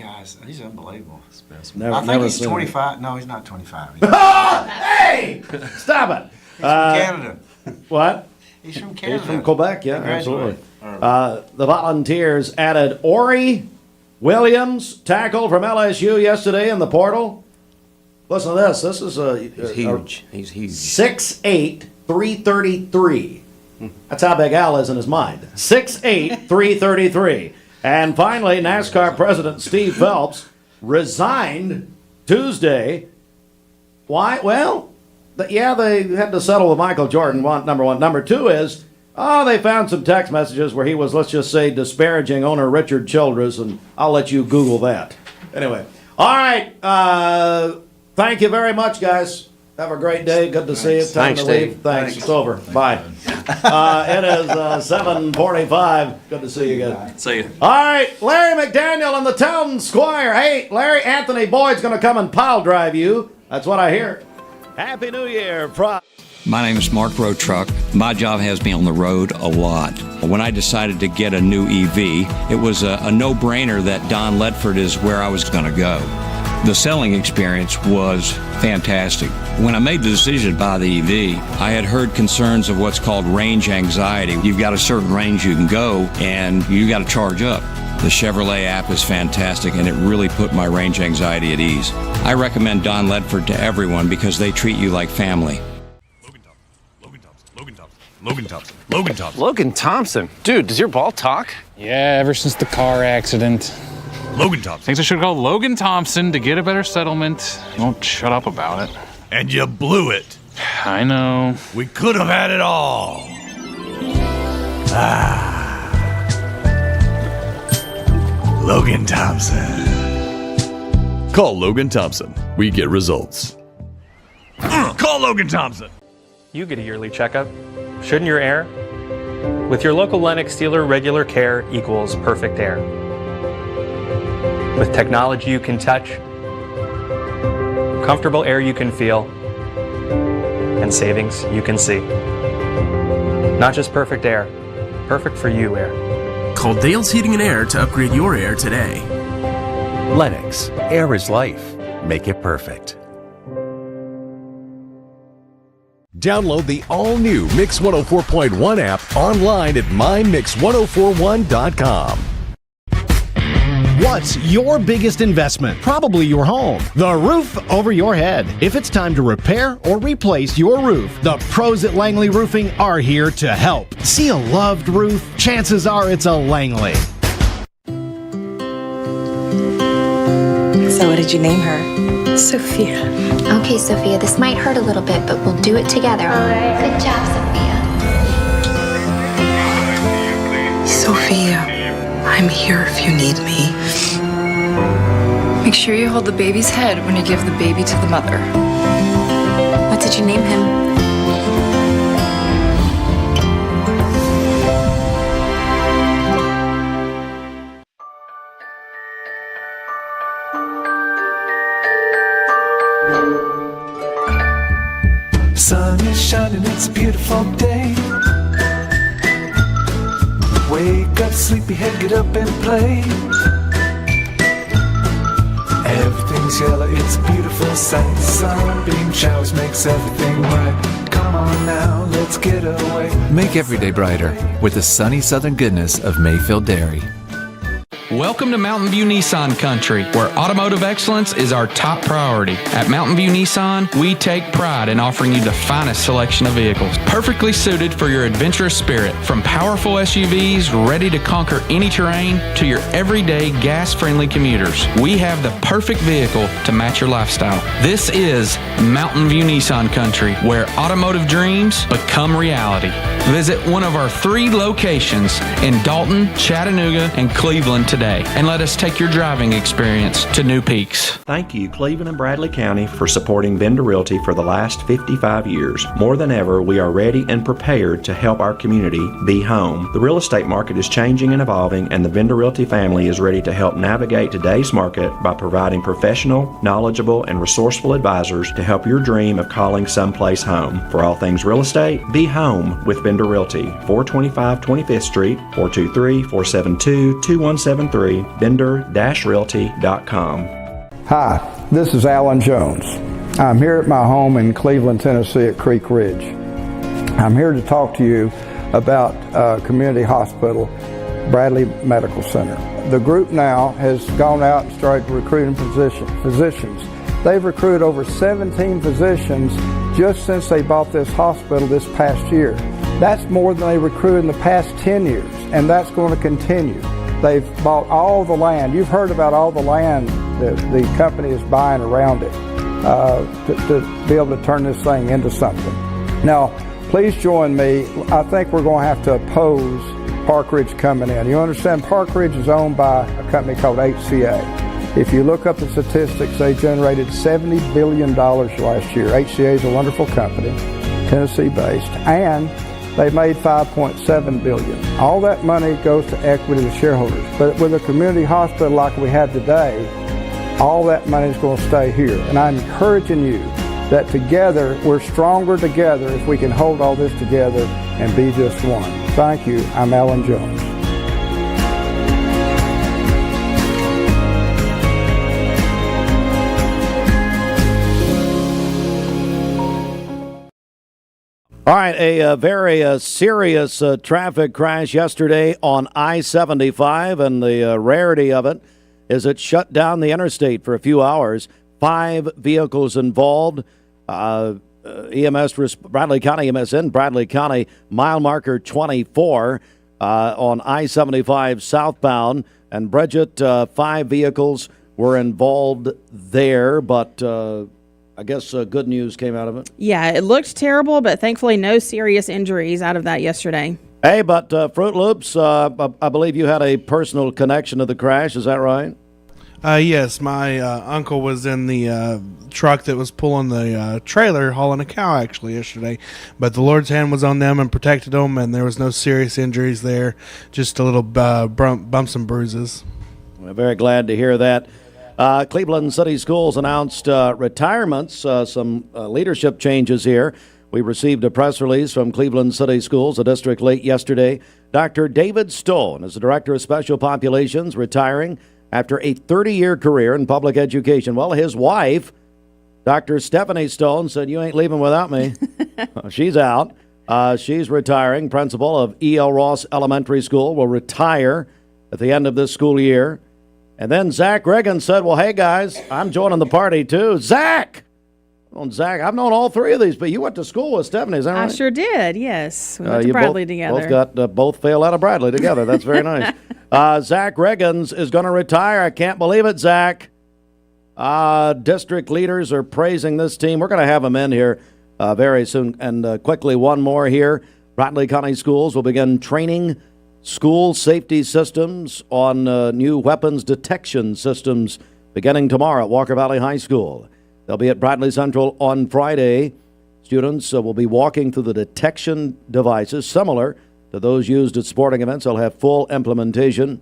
he's unbelievable. I think he's 25. No, he's not 25. Hey! Stop it. He's from Canada. What? He's from Canada. He's from Quebec, yeah, absolutely. The Volunteers added Ori Williams, tackle from LSU yesterday in the portal. Listen to this. This is He's huge. He's huge. 6'8", 333. That's how big Al is in his mind. 6'8", 333. And finally, NASCAR President Steve Phelps resigned Tuesday. Why? Well, Yeah, they had to settle with Michael Jordan, number one. Number two is, they found some text messages where he was, let's just say, disparaging owner Richard Childress, and I'll let you Google that. Anyway. All right. Thank you very much, guys. Have a great day. Good to see you. Time to leave. Thanks. It's over. Bye. It is 7:45. Good to see you again. See you. All right. Larry McDaniel and the town squire. Hey, Larry, Anthony Boyd's going to come and pile drive you. That's what I hear. Happy New Year. My name is Mark Roadtruck. My job has me on the road a lot. When I decided to get a new EV, it was a no-brainer that Don Ledford is where I was going to go. The selling experience was fantastic. When I made the decision to buy the EV, I had heard concerns of what's called range anxiety. You've got a certain range you can go, and you got to charge up. The Chevrolet app is fantastic, and it really put my range anxiety at ease. I recommend Don Ledford to everyone because they treat you like family. Logan Thompson? Dude, does your ball talk? Yeah, ever since the car accident. Logan Thompson. Thinks I should call Logan Thompson to get a better settlement. He won't shut up about it. And you blew it. I know. We could have had it all. Logan Thompson. Call Logan Thompson. We get results. Call Logan Thompson. You get a yearly checkup. Shouldn't your air? With your local Lennox dealer, regular care equals perfect air. With technology you can touch, comfortable air you can feel, and savings you can see. Not just perfect air, perfect for you air. Call Dale's Heating and Air to upgrade your air today. Lennox, air is life. Make it perfect. Download the all-new Mix 104.1 app online at mymix1041.com. What's your biggest investment? Probably your home. The roof over your head. If it's time to repair or replace your roof, the pros at Langley Roofing are here to help. See a loved roof? Chances are it's a Langley. So what did you name her? Sophia. Okay, Sophia, this might hurt a little bit, but we'll do it together. Good job, Sophia. Sophia, I'm here if you need me. Make sure you hold the baby's head when you give the baby to the mother. What did you name him? Sun is shining, it's a beautiful day. Wake up, sleepyhead, get up and play. Everything's yellow, it's a beautiful sight. Sunbeam showers makes everything right. Come on now, let's get away. Make every day brighter with the sunny southern goodness of Mayfield Dairy. Welcome to Mountain View Nissan Country, where automotive excellence is our top priority. At Mountain View Nissan, we take pride in offering you the finest selection of vehicles, perfectly suited for your adventurous spirit. From powerful SUVs ready to conquer any terrain to your everyday gas-friendly commuters, we have the perfect vehicle to match your lifestyle. This is Mountain View Nissan Country, where automotive dreams become reality. Visit one of our 3 locations in Dalton, Chattanooga, and Cleveland today, and let us take your driving experience to new peaks. Thank you, Cleveland and Bradley County, for supporting Vendor Realty for the last 55 years. More than ever, we are ready and prepared to help our community be home. The real estate market is changing and evolving, and the Vendor Realty family is ready to help navigate today's market by providing professional, knowledgeable, and resourceful advisors to help your dream of calling someplace home. For all things real estate, be home with Vendor Realty, 425 25th Street, 423-472-2173, vendor-realty.com. Hi, this is Alan Jones. I'm here at my home in Cleveland, Tennessee at Creek Ridge. I'm here to talk to you about Community Hospital, Bradley Medical Center. The group now has gone out and started recruiting physicians. They've recruited over 17 physicians just since they bought this hospital this past year. That's more than they recruited in the past 10 years, and that's going to continue. They've bought all the land. You've heard about all the land that the company is buying around it. to be able to turn this thing into something. Now, please join me. I think we're going to have to oppose Park Ridge coming in. You understand, Park Ridge is owned by a company called HCA. If you look up the statistics, they generated $70 billion last year. HCA is a wonderful company, Tennessee-based, and they made $5.7 billion. All that money goes to equity to shareholders. But with a community hospital like we have today, all that money is going to stay here. And I'm encouraging you that together, we're stronger together if we can hold all this together and be just one. Thank you. I'm Alan Jones. All right, a very serious traffic crash yesterday on I-75, and the rarity of it is it shut down the interstate for a few hours. 5 vehicles involved. EMS, Bradley County EMS in Bradley County, mile marker 24 on I-75 southbound. And Bridget, 5 vehicles were involved there, but I guess good news came out of it. Yeah, it looked terrible, but thankfully no serious injuries out of that yesterday. Hey, but Fruit Loops, I believe you had a personal connection to the crash. Is that right? Yes, my uncle was in the truck that was pulling the trailer, hauling a cow, actually, yesterday. But the Lord's hand was on them and protected them, and there was no serious injuries there, just a little bumps and bruises. We're very glad to hear that. Cleveland City Schools announced retirements, some leadership changes here. We received a press release from Cleveland City Schools, the district, late yesterday. Dr. David Stone is the Director of Special Populations, retiring after a 30-year career in public education. Well, his wife, Dr. Stephanie Stone, said, "You ain't leaving without me." She's out. She's retiring. Principal of E.L. Ross Elementary School will retire at the end of this school year. And then Zach Reagan said, "Well, hey, guys, I'm joining the party, too." Zach! Zach, I've known all 3 of these, but you went to school with Stephanie, is that right? I sure did, yes. We went to Bradley together. Both failed out of Bradley together. That's very nice. Zach Reagans is going to retire. I can't believe it, Zach. District leaders are praising this team. We're going to have them in here very soon. And quickly, one more here. Bradley County Schools will begin training school safety systems on new weapons detection systems beginning tomorrow at Walker Valley High School. They'll be at Bradley Central on Friday. Students will be walking through the detection devices similar to those used at sporting events. They'll have full implementation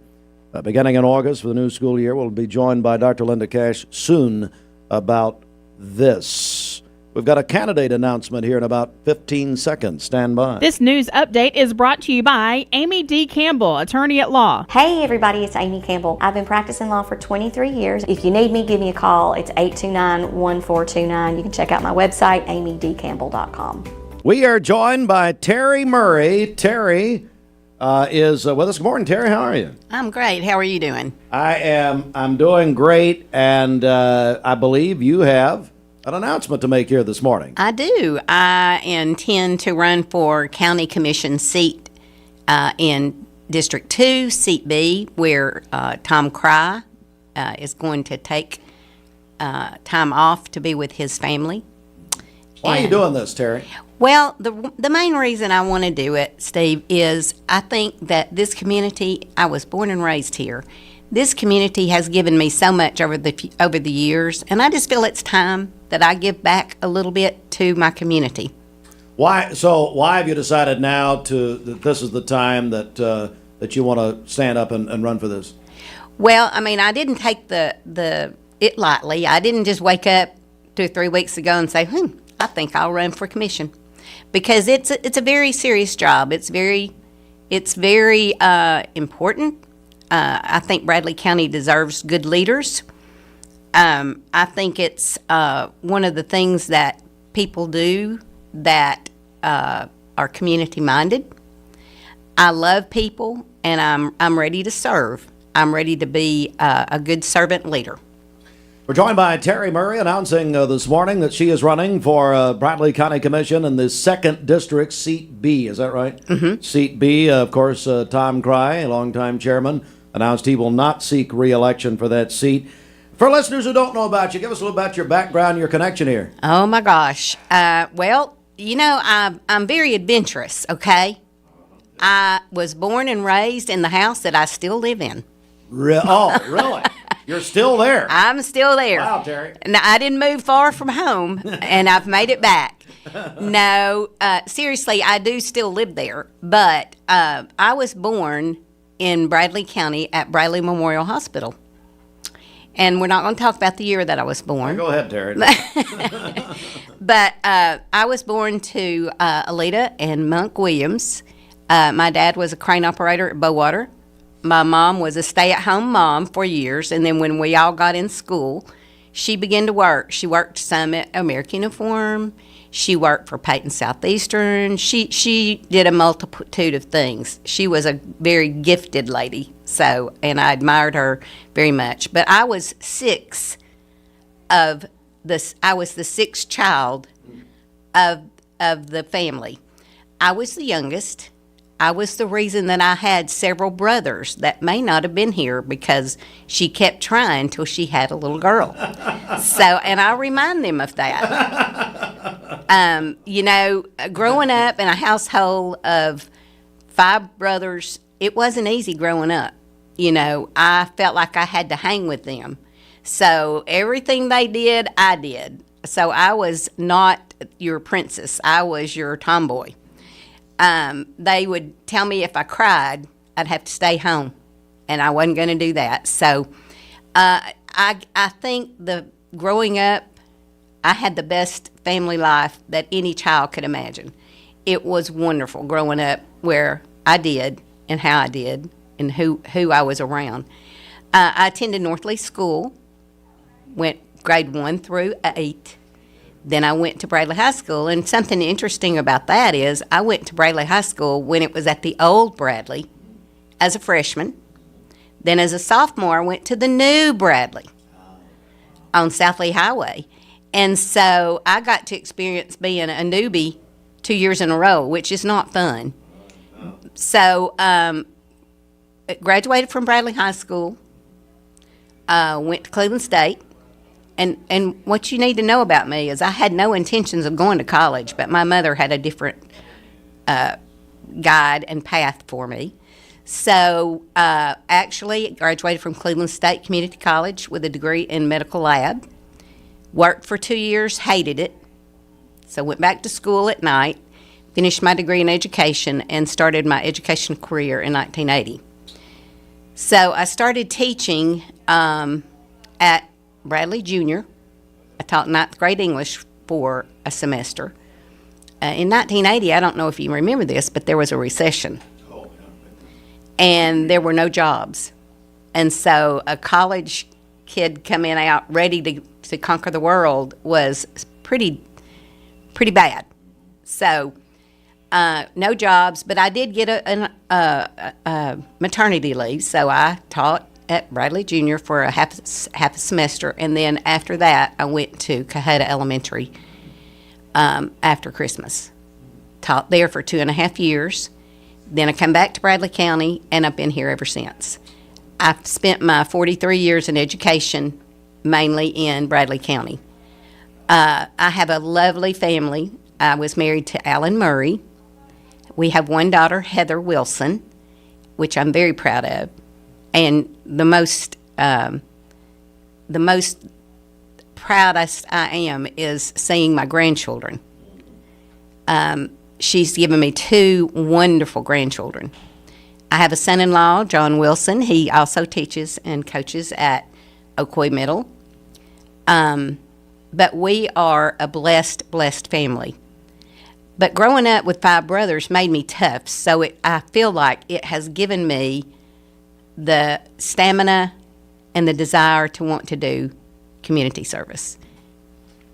beginning in August for the new school year. We'll be joined by Dr. Linda Cash soon about this. We've got a candidate announcement here in about 15 seconds. Stand by. This news update is brought to you by Amy D. Campbell, attorney at law. Hey everybody, it's Amy Campbell. I've been practicing law for 23 years. If you need me, give me a call. It's 829-1429. You can check out my website, amydcampbell.com. We are joined by Terri Murray. Terri is with us. Good morning, Terri. How are you? I'm great. How are you doing? I'm doing great, and I believe you have an announcement to make here this morning. I do. I intend to run for county commission seat in District 2, Seat B, where Tom Cry is going to take time off to be with his family. Why are you doing this, Terri? Well, the main reason I want to do it, Steve, is I think that this community, I was born and raised here. This community has given me so much over the years, and I just feel it's time that I give back a little bit to my community. Why have you decided now that this is the time that you want to stand up and run for this? Well, I mean, I didn't take it lightly. I didn't just wake up 2 or 3 weeks ago and say, I think I'll run for commission, because it's a very serious job. It's very important. I think Bradley County deserves good leaders. I think it's one of the things that people do that are community-minded. I love people, and I'm ready to serve. I'm ready to be a good servant leader. We're joined by Terri Murray, announcing this morning that she is running for Bradley County Commission in the 2nd District, Seat B. Is that right? Mm-hmm. Seat B, of course, Tom Cry, a longtime chairman, announced he will not seek re-election for that seat. For listeners who don't know about you, give us a little about your background, your connection here. Oh my gosh. Well, you know, I'm very adventurous, okay? I was born and raised in the house that I still live in. Really? You're still there? I'm still there. Wow, Terry. Now, I didn't move far from home, and I've made it back. No, seriously, I do still live there, but I was born in Bradley County at Bradley Memorial Hospital. And we're not going to talk about the year that I was born. Go ahead, Terry. But I was born to Alita and Monk Williams. My dad was a crane operator at Bowater. My mom was a stay-at-home mom for years, and then when we all got in school, she began to work. She worked some at American Uniform. She worked for Peyton Southeastern. She did a multitude of things. She was a very gifted lady, and I admired her very much. But I was the sixth child of the family. I was the youngest. I was the reason that I had several brothers that may not have been here because she kept trying till she had a little girl. And I remind them of that. You know, growing up in a household of 5 brothers, it wasn't easy growing up. You know, I felt like I had to hang with them. So everything they did, I did. So I was not your princess. I was your tomboy. They would tell me if I cried, I'd have to stay home, and I wasn't going to do that. So I think growing up, I had the best family life that any child could imagine. It was wonderful growing up where I did and how I did and who I was around. I attended Northley School, went grade 1 through 8. Then I went to Bradley High School, and something interesting about that is I went to Bradley High School when it was at the old Bradley as a freshman. Then as a sophomore, I went to the new Bradley on South Lee Highway. And so I got to experience being a newbie 2 years in a row, which is not fun. So graduated from Bradley High School, went to Cleveland State. And what you need to know about me is I had no intentions of going to college, but my mother had a different guide and path for me. So actually graduated from Cleveland State Community College with a degree in medical lab. Worked for 2 years, hated it. So went back to school at night, finished my degree in education, and started my education career in 1980. So I started teaching at Bradley Jr. I taught 9th grade English for a semester. In 1980, I don't know if you remember this, but there was a recession. And there were no jobs. And so a college kid coming out ready to conquer the world was pretty bad. So no jobs, but I did get a maternity leave, so I taught at Bradley Jr. for a half a semester, and then after that, I went to Cahutta Elementary after Christmas. Taught there for 2.5 years. Then I come back to Bradley County, and I've been here ever since. I've spent my 43 years in education mainly in Bradley County. I have a lovely family. I was married to Terri Murray. We have one daughter, Heather Wilson, which I'm very proud of. And the most proudest I am is seeing my grandchildren. She's given me 2 wonderful grandchildren. I have a son-in-law, John Wilson. He also teaches and coaches at Oakwood Middle. But we are a blessed family. But growing up with 5 brothers made me tough, so I feel like it has given me the stamina and the desire to want to do community service.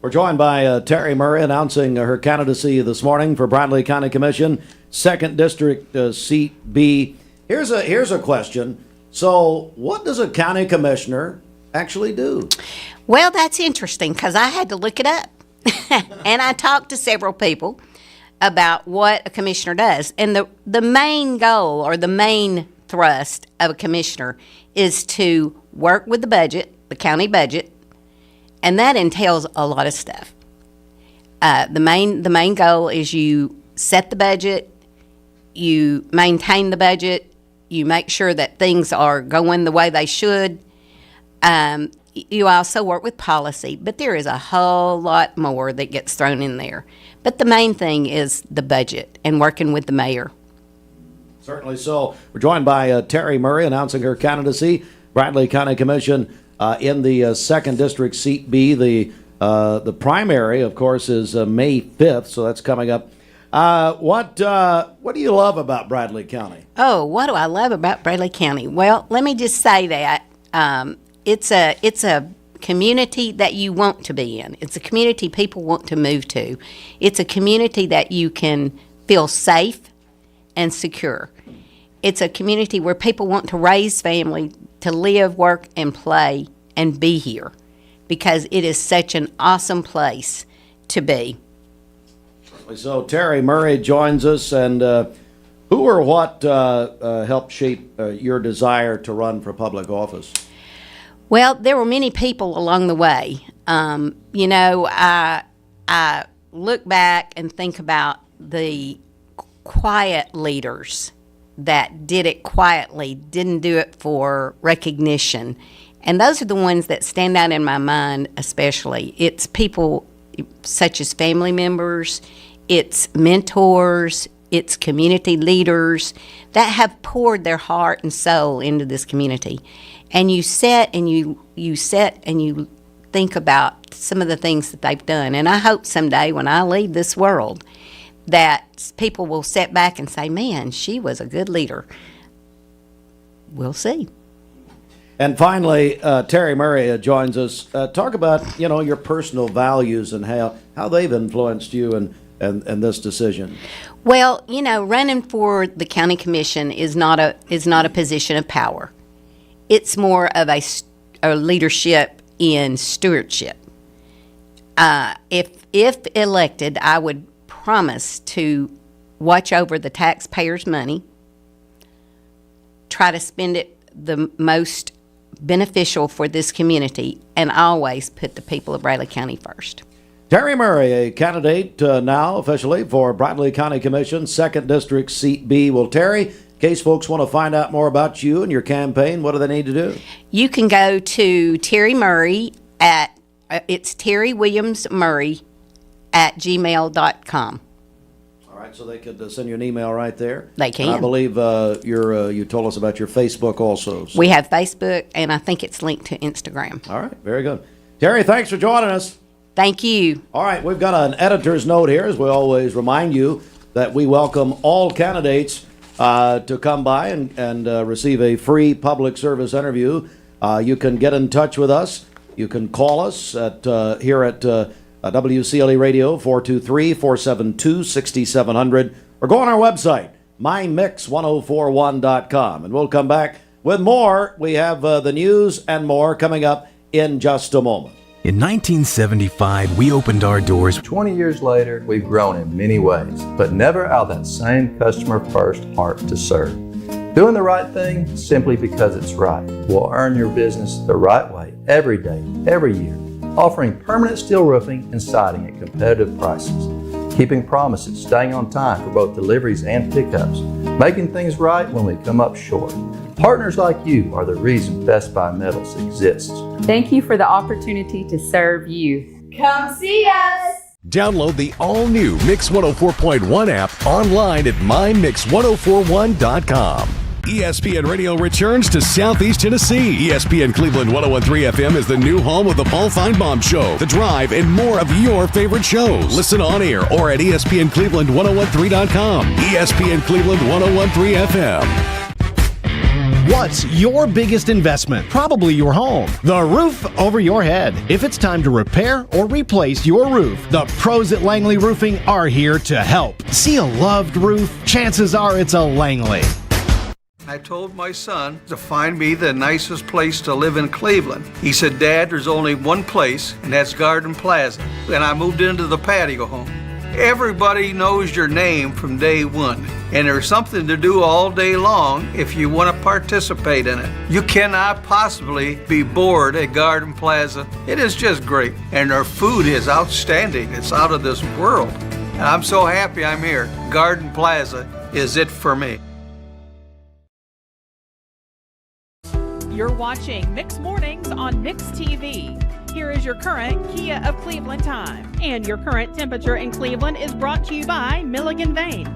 We're joined by Terri Murray announcing her candidacy this morning for Bradley County Commission, 2nd District, Seat B. Here's a question. So what does a county commissioner actually do? Well, that's interesting because I had to look it up. And I talked to several people about what a commissioner does. And the main goal or the main thrust of a commissioner is to work with the budget, the county budget, and that entails a lot of stuff. The main goal is you set the budget, you maintain the budget, you make sure that things are going the way they should. You also work with policy, but there is a whole lot more that gets thrown in there. But the main thing is the budget and working with the mayor. Certainly so. We're joined by Terri Murray announcing her candidacy, Bradley County Commission in the 2nd District Seat B. The primary, of course, is May 5th, so that's coming up. What do you love about Bradley County? Oh, what do I love about Bradley County? Well, let me just say that it's a community that you want to be in. It's a community people want to move to. It's a community that you can feel safe and secure. It's a community where people want to raise family, to live, work, and play, and be here, because it is such an awesome place to be. So Terri Murray joins us, and who or what helped shape your desire to run for public office? Well, there were many people along the way. I look back and think about the quiet leaders that did it quietly, didn't do it for recognition. And those are the ones that stand out in my mind especially. It's people such as family members, it's mentors, it's community leaders that have poured their heart and soul into this community. And you sit and you think about some of the things that they've done. And I hope someday when I leave this world that people will sit back and say, man, she was a good leader. We'll see. And finally, Terri Murray joins us. Talk about, your personal values and how they've influenced you and this decision. Well, running for the county commission is not a position of power. It's more of a leadership in stewardship. If elected, I would promise to watch over the taxpayers' money, try to spend it the most beneficial for this community, and always put the people of Bradley County first. Terri Murray, a candidate now officially for Bradley County Commission, 2nd District Seat B. Well, Terri, in case folks want to find out more about you and your campaign, what do they need to do? You can go to Terri Murray it's Terri Williams Murray @gmail.com. All right, so they could send you an email right there. They can. And I believe you told us about your Facebook also. So. We have Facebook, and I think it's linked to Instagram. All right, very good. Terri, thanks for joining us. Thank you. All right, we've got an editor's note here, as we always remind you that we welcome all candidates to come by and receive a free public service interview. You can get in touch with us. You can call us here at WCLE Radio, 423-472-6700, or go on our website, mymix1041.com. And we'll come back with more. We have the news and more coming up in just a moment. In 1975, we opened our doors. 20 years later, we've grown in many ways, but never out of that same customer-first heart to serve. Doing the right thing simply because it's right will earn your business the right way every day, every year. Offering permanent steel roofing and siding at competitive prices. Keeping promises, staying on time for both deliveries and pickups. Making things right when we come up short. Partners like you are the reason Best Buy Metals exists. Thank you for the opportunity to serve you. Come see us! Download the all-new Mix 104.1 app online at mymix1041.com. ESPN Radio returns to Southeast Tennessee. ESPN Cleveland 101.3 FM is the new home of the Paul Feinbaum Show, The Drive, and more of your favorite shows. Listen on air or at ESPNCleveland1013.com. ESPN Cleveland 101.3 FM. What's your biggest investment? Probably your home. The roof over your head. If it's time to repair or replace your roof, the pros at Langley Roofing are here to help. See a loved roof? Chances are it's a Langley. I told my son to find me the nicest place to live in Cleveland. He said, Dad, there's only one place, and that's Garden Plaza. And I moved into the patio home. Everybody knows your name from day one, and there's something to do all day long if you want to participate in it. You cannot possibly be bored at Garden Plaza. It is just great, and their food is outstanding. It's out of this world, and I'm so happy I'm here. Garden Plaza is it for me. You're watching Mix Mornings on Mix TV. Here is your current Kia of Cleveland time. And your current temperature in Cleveland is brought to you by Milligan Vane.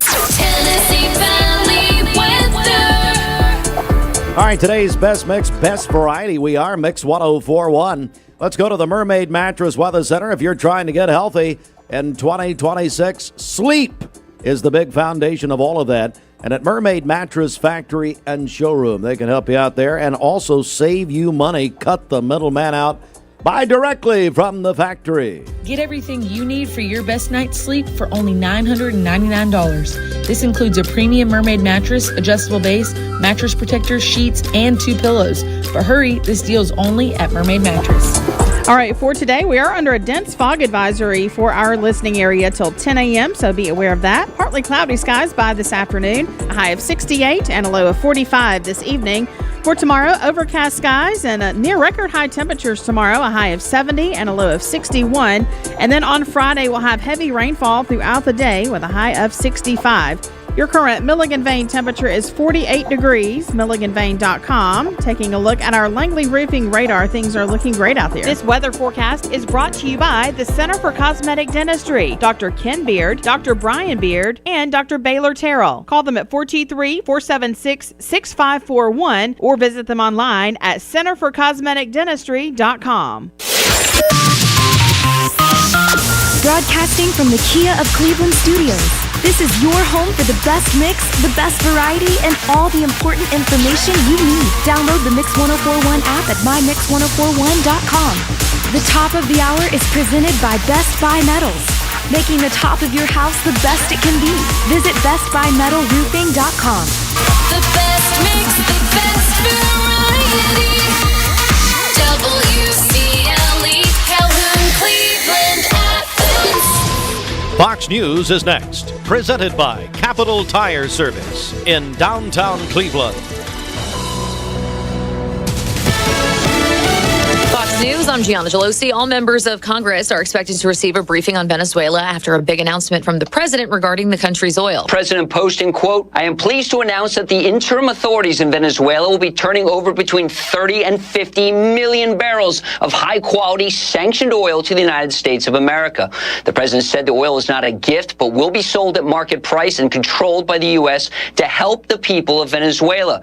Tennessee Valley weather. All right, today's best mix, best variety. We are Mix 1041. Let's go to the Mermaid Mattress Weather Center. If you're trying to get healthy in 2026, sleep is the big foundation of all of that. And at Mermaid Mattress Factory and Showroom, they can help you out there and also save you money, cut the middleman out. Buy directly from the factory. Get everything you need for your best night's sleep for only $999. This includes a premium Mermaid mattress, adjustable base, mattress protector, sheets, and 2 pillows. But hurry, this deal's only at Mermaid Mattress. All right, for today, we are under a dense fog advisory for our listening area till 10 a.m., so be aware of that. Partly cloudy skies by this afternoon, a high of 68 and a low of 45 this evening. For tomorrow, overcast skies and near record high temperatures tomorrow, a high of 70 and a low of 61. And then on Friday, we'll have heavy rainfall throughout the day with a high of 65. Your current Milligan Vane temperature is 48 degrees, MilliganVane.com. Taking a look at our Langley Roofing radar, things are looking great out there. This weather forecast is brought to you by the Center for Cosmetic Dentistry, Dr. Ken Beard, Dr. Brian Beard, and Dr. Baylor Terrell. Call them at 423-476-6541 or visit them online at centerforcosmeticdentistry.com. Broadcasting from the Kia of Cleveland studios. This is your home for the best mix, the best variety, and all the important information you need. Download the Mix 1041 app at mymix1041.com. The top of the hour is presented by Best Buy Metals, making the top of your house the best it can be. Visit bestbuymetalroofing.com. The best mix, the best variety. WCLE, Calhoun, Cleveland, Athens. Fox News is next, presented by Capital Tire Service in downtown Cleveland. Fox News, I'm Gianna Gelosi. All members of Congress are expected to receive a briefing on Venezuela after a big announcement from the president regarding the country's oil. President posting, quote, I am pleased to announce that the interim authorities in Venezuela will be turning over between 30 and 50 million barrels of high-quality sanctioned oil to the United States of America. The president said the oil is not a gift, but will be sold at market price and controlled by the U.S. to help the people of Venezuela.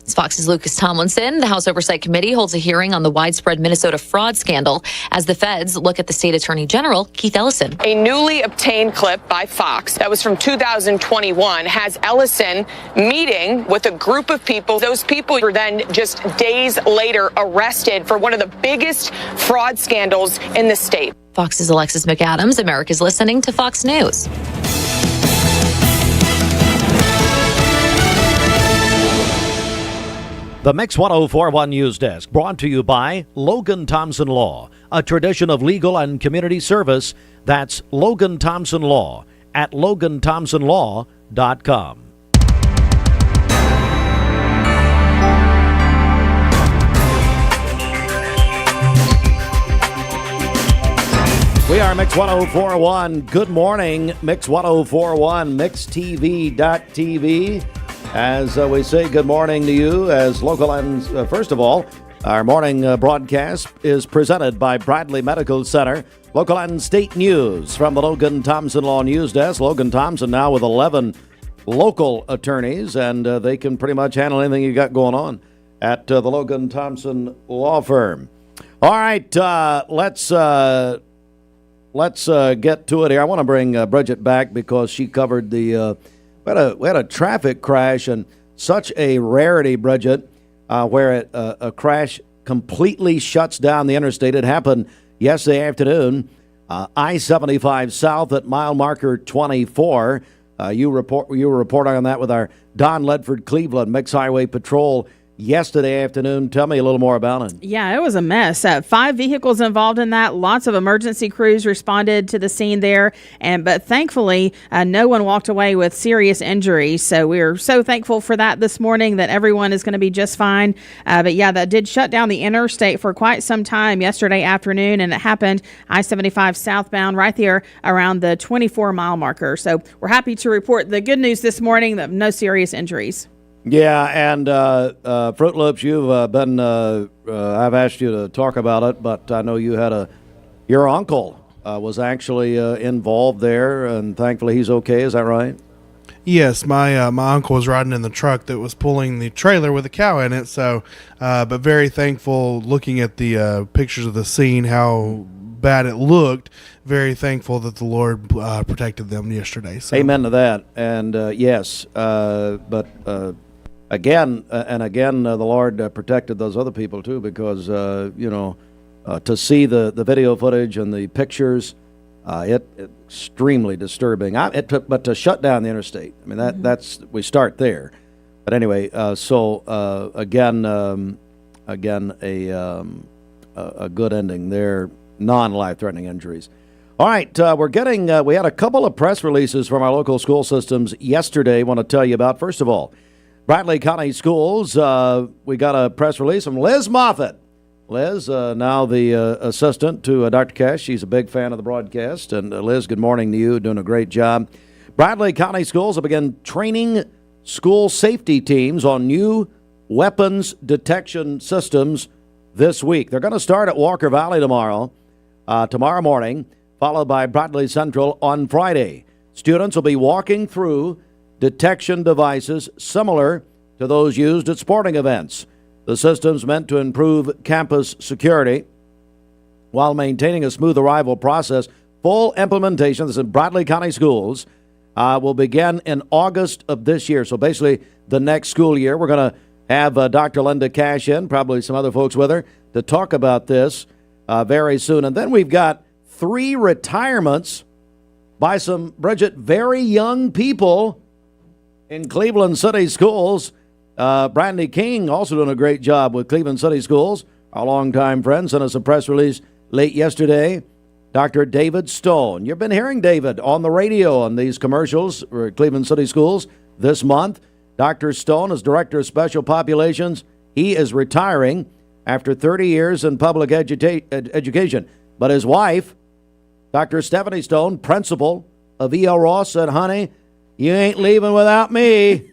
It's Fox's Lucas Tomlinson. The House Oversight Committee holds a hearing on the widespread Minnesota fraud scandal as the feds look at the state attorney general, Keith Ellison. A newly obtained clip by Fox that was from 2021 has Ellison meeting with a group of people. Those people were then just days later arrested for one of the biggest fraud scandals in the state. Fox's Alexis McAdams. America's listening to Fox News. The Mix 1041 News Desk brought to you by Logan Thompson Law, a tradition of legal and community service. That's Logan Thompson Law at LoganThompsonLaw.com. We are Mix 1041. Good morning, Mix 1041, MixTV.tv. As we say good morning to you as local and first of all, our morning broadcast is presented by Bradley Medical Center. Local and state news from the Logan Thompson Law News Desk. Logan Thompson now with 11 local attorneys, and they can pretty much handle anything you got going on at the Logan Thompson Law Firm. All right, let's let's get to it here. I want to bring Bridget back because she covered the we had a traffic crash, and such a rarity, Bridget, where a crash completely shuts down the interstate. It happened yesterday afternoon, I-75 south at mile marker 24. You were reporting on that with our Don Ledford Cleveland Mix Highway Patrol yesterday afternoon. Tell me a little more about it. Yeah, it was a mess. 5 vehicles involved in that. Lots of emergency crews responded to the scene there, but thankfully, no one walked away with serious injuries. So we're so thankful for that this morning, that everyone is going to be just fine. But yeah, that did shut down the interstate for quite some time yesterday afternoon, and it happened I-75 southbound right there around the 24-mile marker. So we're happy to report the good news this morning, that no serious injuries. Yeah, and Fruit Loops, you've been, I've asked you to talk about it, but I know you had your uncle was actually involved there, and thankfully he's okay. Is that right? Yes, my uncle was riding in the truck that was pulling the trailer with a cow in it. So, but very thankful looking at the pictures of the scene, how bad it looked. Very thankful that the Lord protected them yesterday. So. Amen to that. And yes, but again, the Lord protected those other people too, because to see the video footage and the pictures, it extremely disturbing. But to shut down the interstate, I mean that's we start there. But anyway, again, a good ending there. Non-life-threatening injuries. All right, we had a couple of press releases from our local school systems yesterday. I want to tell you about. First of all, Bradley County Schools, we got a press release from Liz Moffitt. Liz, now the assistant to Dr. Cash. She's a big fan of the broadcast. And Liz, good morning to you. Doing a great job. Bradley County Schools have begun training school safety teams on new weapons detection systems this week. They're going to start at Walker Valley tomorrow morning, followed by Bradley Central on Friday. Students will be walking through detection devices similar to those used at sporting events. The system's meant to improve campus security while maintaining a smooth arrival process. Full implementation, this is in Bradley County Schools, will begin in August of this year. So basically the next school year. We're going to have Dr. Linda Cash in, probably some other folks with her, to talk about this very soon. And then we've got 3 retirements by some, Bridget, very young people in Cleveland City Schools. Brandy King also doing a great job with Cleveland City Schools. Our longtime friend sent us a press release late yesterday. Dr. David Stone. You've been hearing David on the radio on these commercials for Cleveland City Schools this month. Dr. Stone is Director of Special Populations. He is retiring after 30 years in public education. But his wife, Dr. Stephanie Stone, principal of E.L. Ross, said, honey, you ain't leaving without me.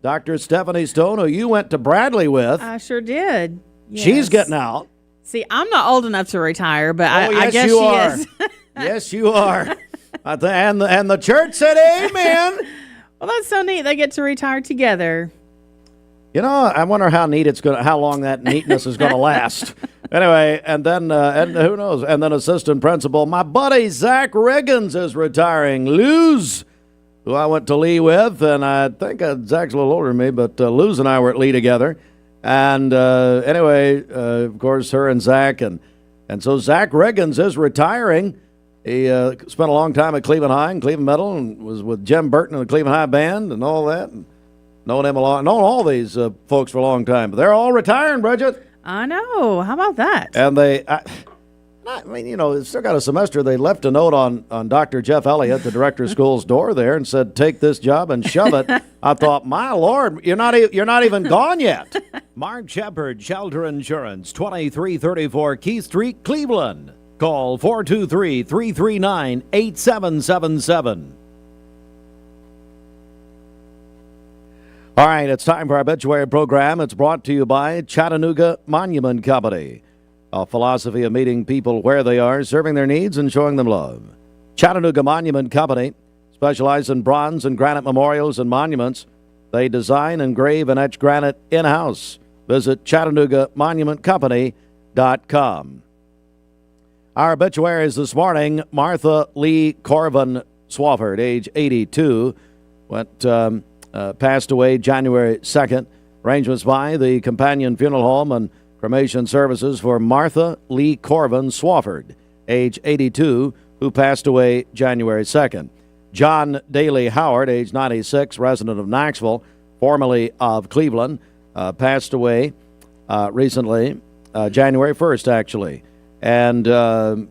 Dr. Stephanie Stone, who you went to Bradley with. I sure did. Yes. She's getting out. See, I'm not old enough to retire, but yes, I guess you she are. is. Yes, you are. And the church said amen. Well, that's so neat. They get to retire together. You know, I wonder how long that neatness is going to last. Anyway, and then and who knows? And then assistant principal, my buddy Zach Riggins is retiring. Luz, who I went to Lee with, and I think Zach's a little older than me, but Luz and I were at Lee together. And anyway, of course, her and Zach, and so Zach Riggins is retiring. He spent a long time at Cleveland High and Cleveland Middle, and was with Jim Burton and the Cleveland High Band and all that. And known all these folks for a long time, but they're all retiring, Bridget. I know. How about that? And I mean, you know, still got a semester. They left a note on Dr. Jeff Elliott, the director of schools, door there, and said, "Take this job and shove it." I thought, my Lord, you're not even gone yet. Mark Shepard, Shelter Insurance, 2334 Keith Street, Cleveland. Call 423-339-8777. All right, it's time for our obituary program. It's brought to you by Chattanooga Monument Company. A philosophy of meeting people where they are, serving their needs, and showing them love. Chattanooga Monument Company specializes in bronze and granite memorials and monuments. They design, engrave, and etch granite in-house. Visit ChattanoogaMonumentCompany.com. Our obituaries this morning: Martha Lee Corvin Swafford, age 82, passed away January 2nd. Arrangements by the Companion Funeral Home and cremation services for Martha Lee Corvin Swafford, age 82, who passed away January 2nd. John Daly Howard, age 96, resident of Knoxville, formerly of Cleveland, passed away recently, January 1st, actually. And the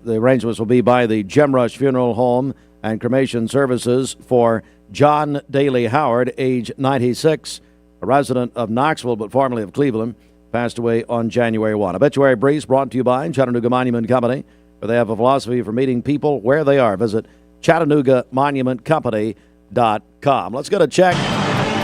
arrangements will be by the Gem Rush Funeral Home and cremation services for John Daly Howard, age 96, a resident of Knoxville but formerly of Cleveland, passed away on January 1. Obituary Briefs brought to you by Chattanooga Monument Company, where they have a philosophy for meeting people where they are. Visit ChattanoogaMonumentCompany.com. Let's get a check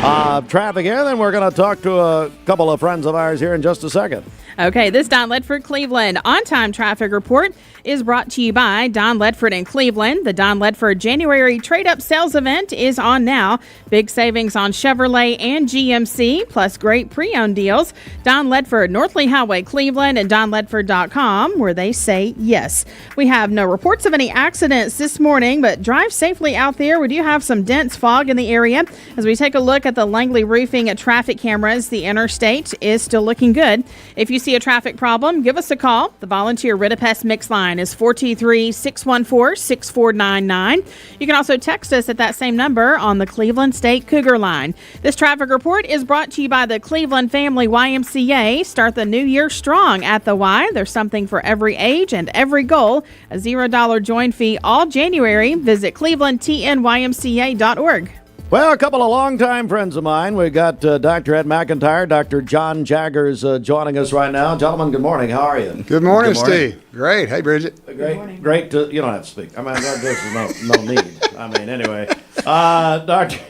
of traffic here, then we're going to talk to a couple of friends of ours here in just a second. Okay, this Don Ledford Cleveland on-time traffic report is brought to you by Don Ledford in Cleveland. The Don Ledford January trade-up sales event is on now. Big savings on Chevrolet and GMC, plus great pre-owned deals. Don Ledford, North Lee Highway, Cleveland, and DonLedford.com, where they say yes. We have no reports of any accidents this morning, but drive safely out there. We do have some dense fog in the area. As we take a look at the Langley Roofing traffic cameras, the interstate is still looking good. If you see a traffic problem, give us a call. The volunteer Ritapest Mix line is 423-614-6499. You can also text us at that same number on the Cleveland State Cougar line. This traffic report is brought to you by the Cleveland Family YMCA. Start the new year strong at the Y. There's something for every age and every goal. A $0 join fee all January. Visit clevelandtnymca.org. Well, a couple of longtime friends of mine. We got Dr. Ed Mcintire, Dr. John Jaggers joining us right now. Gentlemen, good morning. How are you? Good morning, Steve. Great. Hey, Bridget. Great to, you don't have to speak. I mean, this is no need. I mean, anyway. Dr.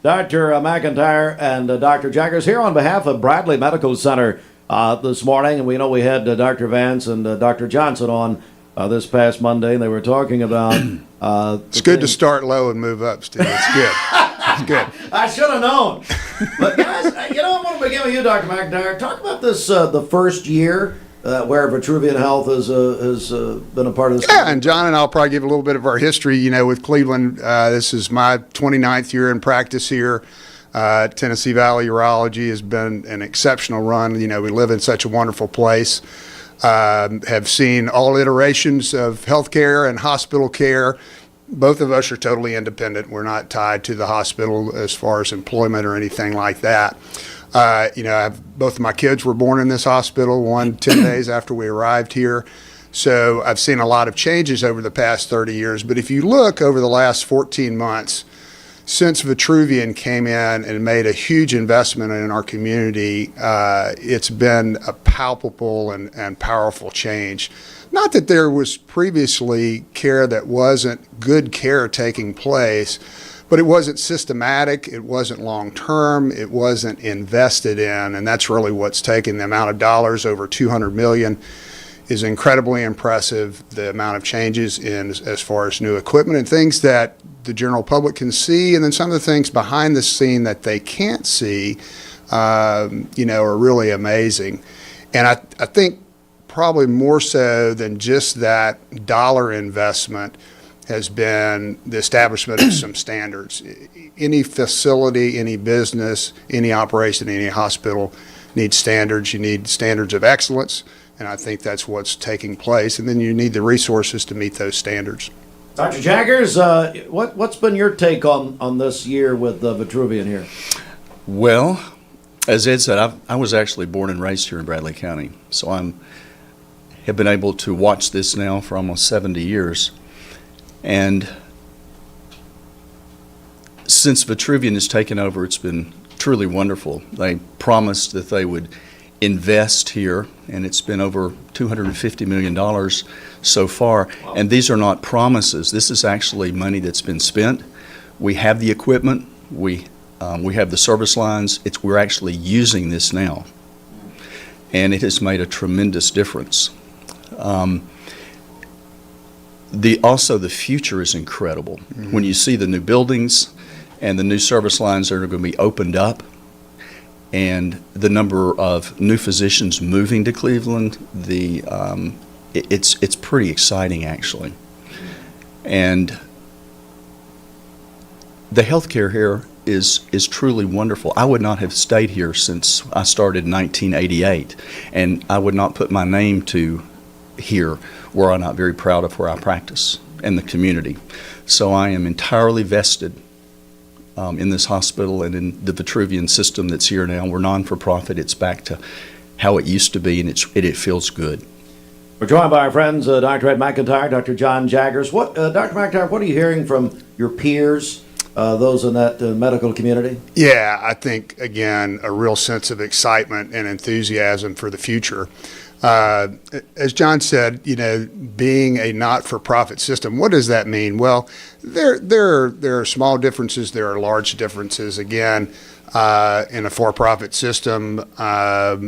Mcintire and Dr. Jaggers here on behalf of Bradley Medical Center this morning. And we know we had Dr. Vance and Dr. Johnson on this past Monday, and they were talking about... it's good to start low and move up, Steve. It's good. It's good. I should have known. But guys, I want to begin with you, Dr. McIntyre. Talk about this, the first year where Vitruvian Health has been a part of this. Yeah, and John and I'll probably give a little bit of our history. You know, with Cleveland, this is my 29th year in practice here. Tennessee Valley Urology has been an exceptional run. You know, we live in such a wonderful place. Have seen all iterations of healthcare and hospital care. Both of us are totally independent. We're not tied to the hospital as far as employment or anything like that. Both of my kids were born in this hospital, one 10 days after we arrived here. So I've seen a lot of changes over the past 30 years. But if you look over the last 14 months, since Vitruvian came in and made a huge investment in our community, it's been a palpable and powerful change. Not that there was previously care that wasn't good care taking place, but it wasn't systematic, it wasn't long-term, it wasn't invested in, and that's really what's taken the amount of dollars, over $200 million, is incredibly impressive. The amount of changes in as far as new equipment and things that the general public can see, and then some of the things behind the scene that they can't see, are really amazing. And I think probably more so than just that dollar investment has been the establishment of some standards. Any facility, any business, any operation, any hospital needs standards. You need standards of excellence, and I think that's what's taking place. And then you need the resources to meet those standards. Dr. Jaggers, what's been your take on this year with Vitruvian here? Well, as Ed said, I was actually born and raised here in Bradley County, so have been able to watch this now for almost 70 years. And since Vitruvian has taken over, it's been truly wonderful. They promised that they would invest here, and it's been over $250 million so far. Wow. And these are not promises. This is actually money that's been spent. We have the equipment. We have the service lines. We're actually using this now, and it has made a tremendous difference. Also, the future is incredible. Mm-hmm. When you see the new buildings and the new service lines that are going to be opened up, and the number of new physicians moving to Cleveland, it's pretty exciting, actually. And the healthcare here is truly wonderful. I would not have stayed here since I started in 1988, and I would not put my name to here were I not very proud of where I practice and the community. So I am entirely vested in this hospital and in the Vitruvian system that's here now. We're non-for-profit. It's back to how it used to be, and it feels good. We're joined by our friends, Dr. Ed Mcintire, Dr. John Jaggers. Dr. Mcintire, what are you hearing from your peers, those in that medical community? Yeah, I think, again, a real sense of excitement and enthusiasm for the future. As John said, being a not-for-profit system, what does that mean? Well, there are small differences, there are large differences. Again, in a for-profit system,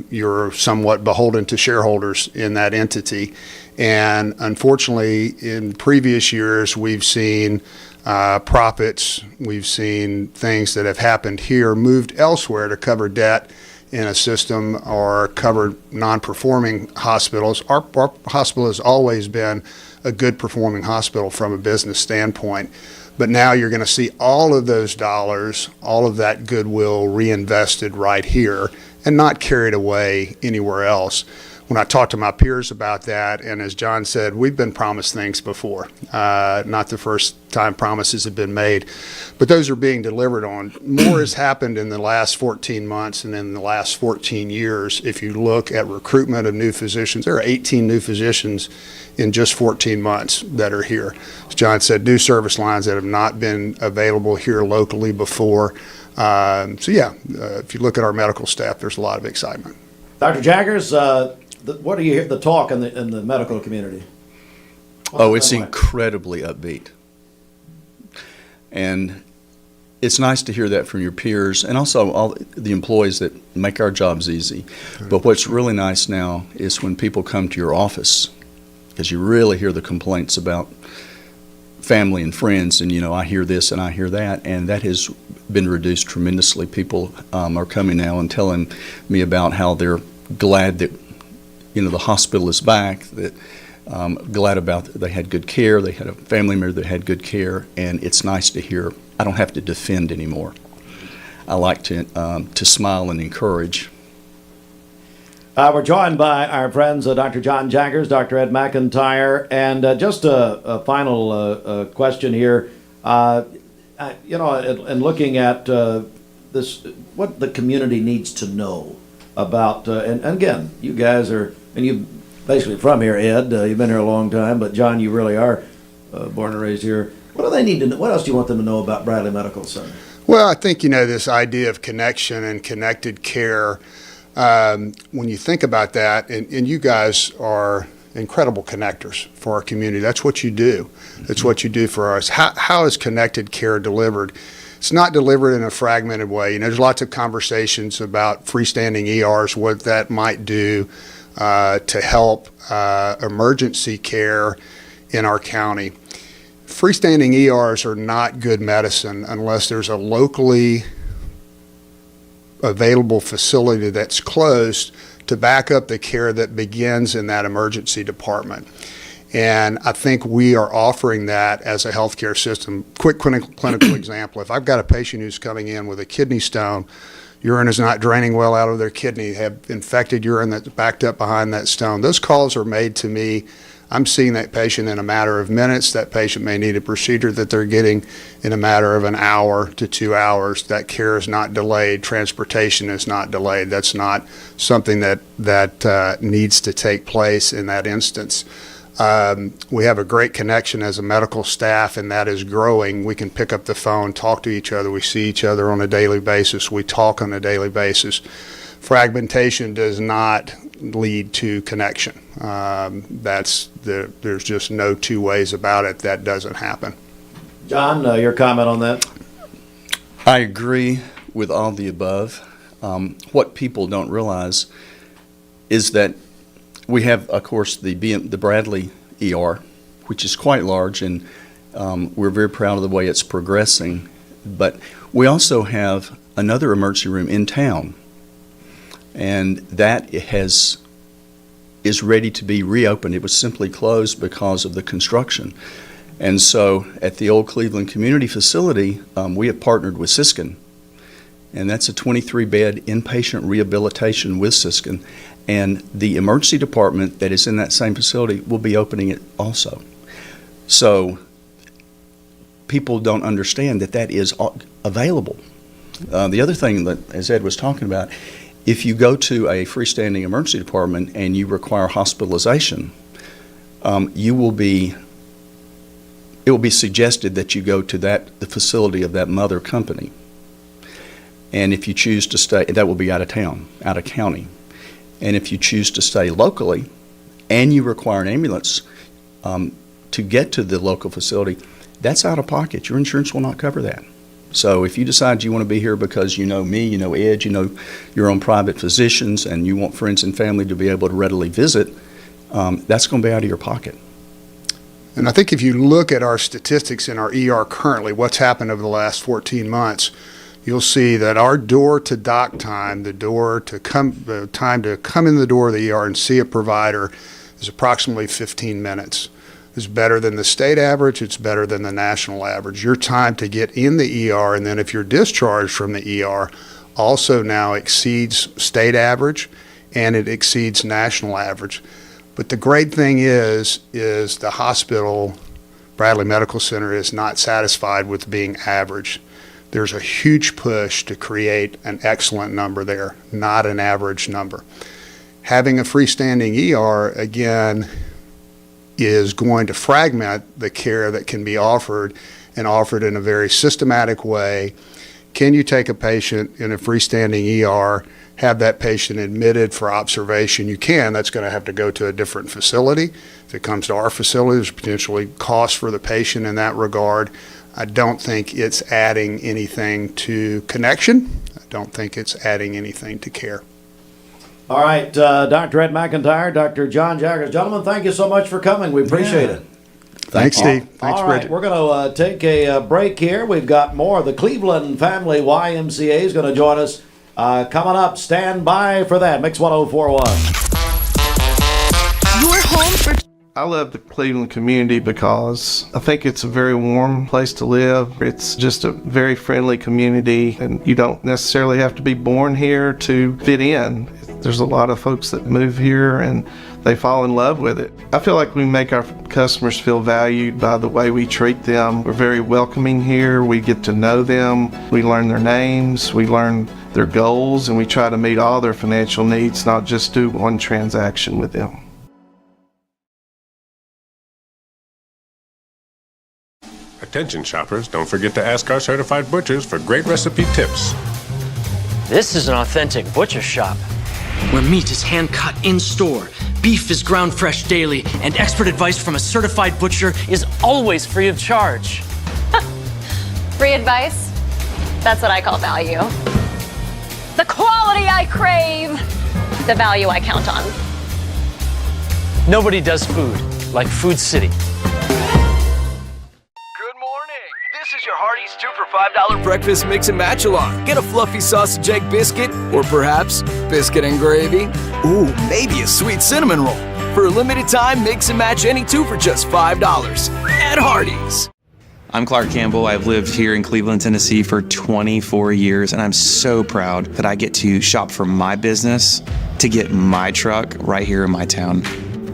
you're somewhat beholden to shareholders in that entity. And unfortunately, in previous years, we've seen profits, we've seen things that have happened here moved elsewhere to cover debt in a system or cover non-performing hospitals. Our hospital has always been a good performing hospital from a business standpoint. But now you're going to see all of those dollars, all of that goodwill reinvested right here and not carried away anywhere else. When I talk to my peers about that, and as John said, we've been promised things before. Not the first time promises have been made, but those are being delivered on. More has happened in the last 14 months and in the last 14 years. If you look at recruitment of new physicians, there are 18 new physicians in just 14 months that are here. As John said, new service lines that have not been available here locally before. If you look at our medical staff, there's a lot of excitement. Dr. Jaggers, what do you hear the talk in the medical community? It's incredibly upbeat. And it's nice to hear that from your peers and also all the employees that make our jobs easy. But what's really nice now is when people come to your office, because you really hear the complaints about family and friends, and I hear this and I hear that, and that has been reduced tremendously. People are coming now and telling me about how they're glad that the hospital is back, that glad about that they had good care, they had a family member that had good care, and it's nice to hear I don't have to defend anymore. I like to smile and encourage. We're joined by our friends, Dr. John Jaggers, Dr. Ed Mcintire, and just a final question here. And looking at this, what the community needs to know about, and again, you guys are, and you basically from here, Ed, you've been here a long time, but John, you really are born and raised here. What do they need to know? What else do you want them to know about Bradley Medical Center? Well, I think, this idea of connection and connected care, when you think about that, and you guys are incredible connectors for our community. That's what you do. That's what you do for us. How is connected care delivered? It's not delivered in a fragmented way. There's lots of conversations about freestanding ERs, what that might do to help emergency care in our county. Freestanding ERs are not good medicine unless there's a locally available facility that's closed to back up the care that begins in that emergency department. And I think we are offering that as a healthcare system. Quick clinical example, if I've got a patient who's coming in with a kidney stone, urine is not draining well out of their kidney, they have infected urine that's backed up behind that stone. Those calls are made to me. I'm seeing that patient in a matter of minutes. That patient may need a procedure that they're getting in a matter of an hour to 2 hours. That care is not delayed. Transportation is not delayed. That's not something that needs to take place in that instance. We have a great connection as a medical staff, and that is growing. We can pick up the phone, talk to each other. We see each other on a daily basis. We talk on a daily basis. Fragmentation does not lead to connection. There's just no two ways about it. That doesn't happen. John, your comment on that? I agree with all the above. What people don't realize is that we have, of course, the Bradley ER, which is quite large, and we're very proud of the way it's progressing. But we also have another emergency room in town And that is ready to be reopened. It was simply closed because of the construction. And so at the old Cleveland Community Facility, we have partnered with Siskin, and that's a 23-bed inpatient rehabilitation with Siskin. And the emergency department that is in that same facility will be opening it also. So people don't understand that is available. The other thing that, as Ed was talking about, if you go to a freestanding emergency department and you require hospitalization, it will be suggested that you go to the facility of that mother company. And if you choose to stay, that will be out of town, out of county. And if you choose to stay locally and you require an ambulance to get to the local facility, that's out of pocket. Your insurance will not cover that. So if you decide you want to be here because you know me, you know Ed, you know your own private physicians, and you want friends and family to be able to readily visit, that's going to be out of your pocket. And I think if you look at our statistics in our ER currently, what's happened over the last 14 months, you'll see that our door-to-doc time, the time to come in the door of the ER and see a provider, is approximately 15 minutes. It's better than the state average. It's better than the national average. Your time to get in the ER, and then if you're discharged from the ER, also now exceeds state average, and it exceeds national average. But the great thing is the hospital, Bradley Medical Center, is not satisfied with being average. There's a huge push to create an excellent number there, not an average number. Having a freestanding ER, again, is going to fragment the care that can be offered and offered in a very systematic way. Can you take a patient in a freestanding ER, have that patient admitted for observation? You can. That's going to have to go to a different facility. If it comes to our facility, there's potentially cost for the patient in that regard. I don't think it's adding anything to connection. I don't think it's adding anything to care. All right, Dr. Ed Mcintire, Dr. John Jaggers. Gentlemen, thank you so much for coming. We appreciate it. Thanks, Steve. Thanks, All right, Bridget. we're going to take a break here. We've got more. The Cleveland Family YMCA is going to join us coming up. Stand by for that. Mix 1041. Your home for... I love the Cleveland community because I think it's a very warm place to live. It's just a very friendly community, and you don't necessarily have to be born here to fit in. There's a lot of folks that move here and they fall in love with it. I feel like we make our customers feel valued by the way we treat them. We're very welcoming here. We get to know them. We learn their names. We learn their goals, and we try to meet all their financial needs, not just do one transaction with them. Attention shoppers, don't forget to ask our certified butchers for great recipe tips. This is an authentic butcher shop, where meat is hand-cut in-store, beef is ground fresh daily, and expert advice from a certified butcher is always free of charge. Free advice? That's what I call value. The quality I crave, the value I count on. Nobody does food like Food City. This is your Hardee's 2 for $5 breakfast mix and match along. Get a fluffy sausage egg biscuit, or perhaps biscuit and gravy. Ooh, maybe a sweet cinnamon roll. For a limited time, mix and match any 2 for just $5 at Hardee's. I'm Clark Campbell. I've lived here in Cleveland, Tennessee for 24 years, and I'm so proud that I get to shop for my business to get my truck right here in my town.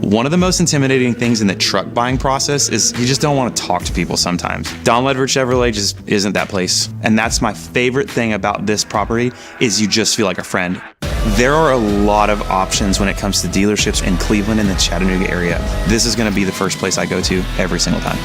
One of the most intimidating things in the truck buying process is you just don't want to talk to people sometimes. Don Ledford Chevrolet just isn't that place. And that's my favorite thing about this property is you just feel like a friend. There are a lot of options when it comes to dealerships in Cleveland and the Chattanooga area. This is going to be the first place I go to every single time.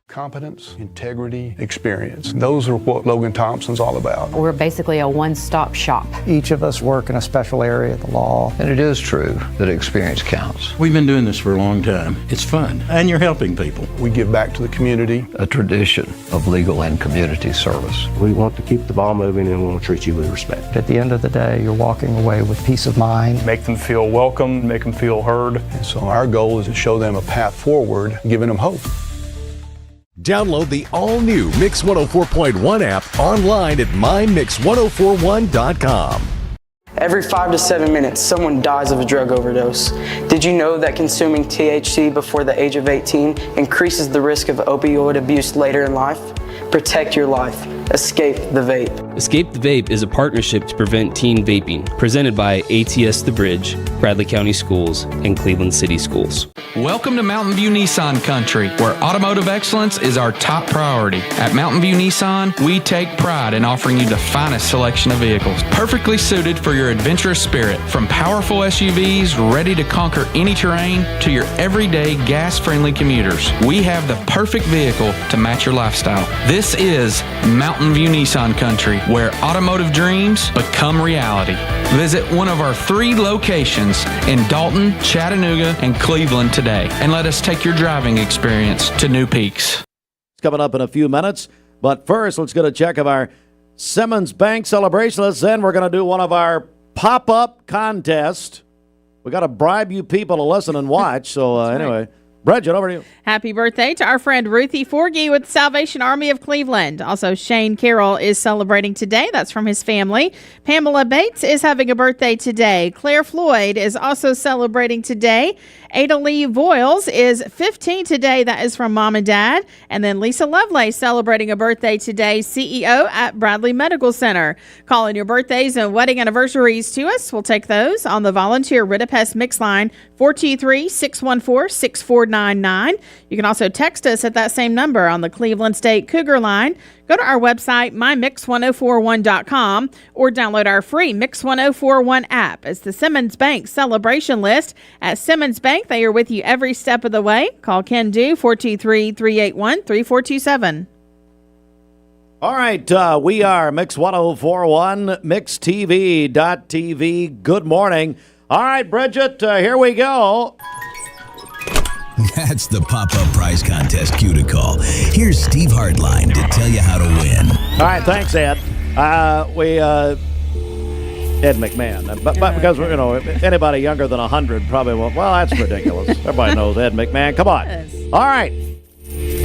Competence, integrity, experience. Those are what Logan Thompson's all about. We're basically a one-stop shop. Each of us work in a special area of the law. And it is true that experience counts. We've been doing this for a long time. It's fun, and you're helping people. We give back to the community. A tradition of legal and community service. We want to keep the ball moving, and we want to treat you with respect. At the end of the day, you're walking away with peace of mind. Make them feel welcome, make them feel heard. And so our goal is to show them a path forward, giving them hope. Download the all-new Mix 104.1 app online at mymix1041.com. Every 5 to 7 minutes, someone dies of a drug overdose. Did you know that consuming THC before the age of 18 increases the risk of opioid abuse later in life? Protect your life. Escape the Vape. Escape the Vape is a partnership to prevent teen vaping, presented by ATS The Bridge, Bradley County Schools, and Cleveland City Schools. Welcome to Mountain View Nissan Country, where automotive excellence is our top priority. At Mountain View Nissan, we take pride in offering you the finest selection of vehicles, perfectly suited for your adventurous spirit. From powerful SUVs ready to conquer any terrain to your everyday gas-friendly commuters, we have the perfect vehicle to match your lifestyle. This is Mountain View Nissan Country, where automotive dreams become reality. Visit one of our 3 locations in Dalton, Chattanooga, and Cleveland today, and let us take your driving experience to new peaks. It's coming up in a few minutes, but first let's get a check of our Simmons Bank celebration list. Then we're going to do one of our pop-up contests. We got to bribe you people to listen and watch. So anyway, Bridget, over to you. Happy birthday to our friend Ruthie Forgy with the Salvation Army of Cleveland. Also, Shane Carroll is celebrating today. That's from his family. Pamela Bates is having a birthday today. Claire Floyd is also celebrating today. Ada Lee Voiles is 15 today. That is from Mom and Dad. And then Lisa Lovelace celebrating a birthday today, CEO at Bradley Medical Center. Calling your birthdays and wedding anniversaries to us. We'll take those on the volunteer Ritapest Mix line, 423-614-6499. You can also text us at that same number on the Cleveland State Cougar line. Go to our website, mymix1041.com, or download our free Mix 1041 app. It's the Simmons Bank celebration list. At Simmons Bank, they are with you every step of the way. Call Ken Do, 423-381-3427. All right, we are Mix 1041, MixTV.tv. Good morning. All right, Bridget, here we go. That's the pop-up prize contest cue to call. Here's Steve Hardline to tell you how to win. All right, thanks, Ed. Ed McMahon. But because, anybody younger than 100 probably won't. Well, that's ridiculous. Everybody knows Ed McMahon. Come on. Yes. All right.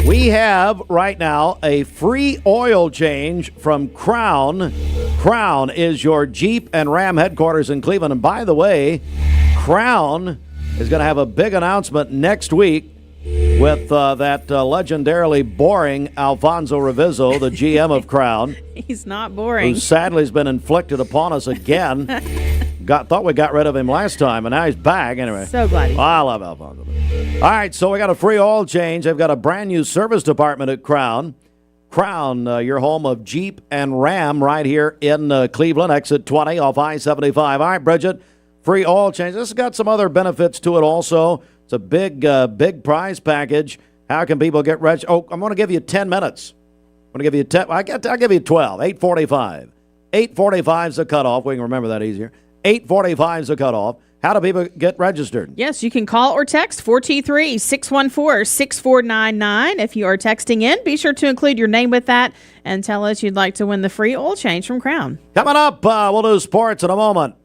We have right now a free oil change from Crown. Crown is your Jeep and Ram headquarters in Cleveland. And by the way, Crown is going to have a big announcement next week with that legendarily boring Alfonso Ravizzo, the GM of Crown. He's not boring. Who sadly has been inflicted upon us again. Thought we got rid of him last time, and now he's back. Anyway. So glad I love Alfonso. All right, so we got a free oil change. They've got a brand new service department at Crown. Crown, your home of Jeep and Ram right here in Cleveland, exit 20 off I-75. All right, Bridget. Free oil change. This has got some other benefits to it also. It's a big prize package. How can people get registered? Oh, I'm going to give you 10 minutes. I'm going to give you 10. I'll give you 12. 8:45. 8:45 is the cutoff. We can remember that easier. 8:45 is the cutoff. How do people get registered? Yes, you can call or text 423-614-6499. If you are texting in, be sure to include your name with that and tell us you'd like to win the free oil change from Crown. Coming up, we'll do sports in a moment.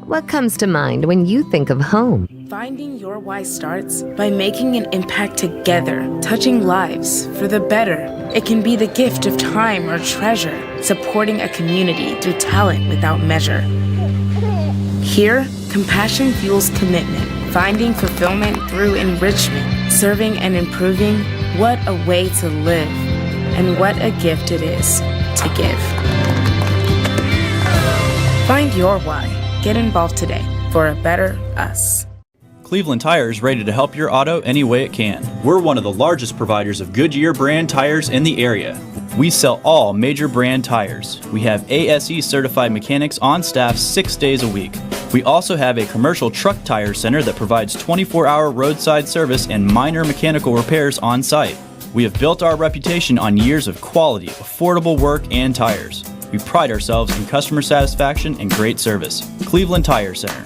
What comes to mind when you think of home? Finding your why starts by making an impact together, touching lives for the better. It can be the gift of time or treasure, supporting a community through talent without measure. Here, compassion fuels commitment, finding fulfillment through enrichment, serving and improving. What a way to live, and what a gift it is to give. Find your why. Get involved today for a better us. Cleveland Tire is ready to help your auto any way it can. We're one of the largest providers of Goodyear brand tires in the area. We sell all major brand tires. We have ASE certified mechanics on staff 6 days a week. We also have a commercial truck tire center that provides 24-hour roadside service and minor mechanical repairs on site. We have built our reputation on years of quality, affordable work and tires. We pride ourselves in customer satisfaction and great service. Cleveland Tire Center.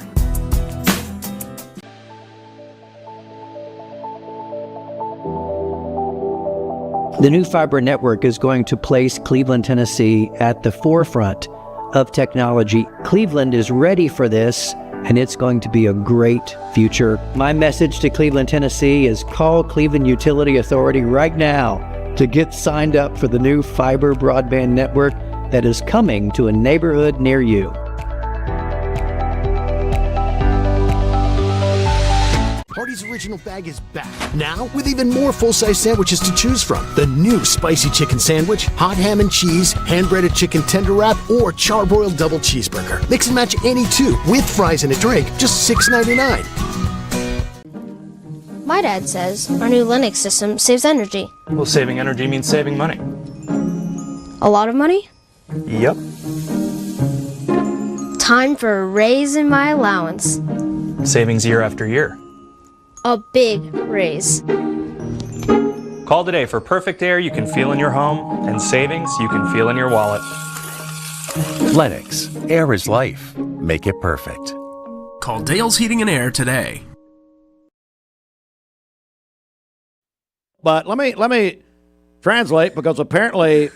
The new fiber network is going to place Cleveland, Tennessee at the forefront of technology. Cleveland is ready for this, and it's going to be a great future. My message to Cleveland, Tennessee is call Cleveland Utility Authority right now to get signed up for the new fiber broadband network that is coming to a neighborhood near you. Hardee's Original Bag is back, now with even more full-size sandwiches to choose from. The new spicy chicken sandwich, hot ham and cheese, hand-breaded chicken tender wrap, or charbroiled double cheeseburger. Mix and match any two, with fries and a drink, just $6.99. My dad says our new Linux system saves energy. Well, saving energy means saving money. A lot of money? Yep. Time for a raise in my allowance. Savings year after year. A big raise. Call today for perfect air you can feel in your home and savings you can feel in your wallet. Lennox. Air is life. Make it perfect. Call Dale's Heating and Air today. But let me translate, because apparently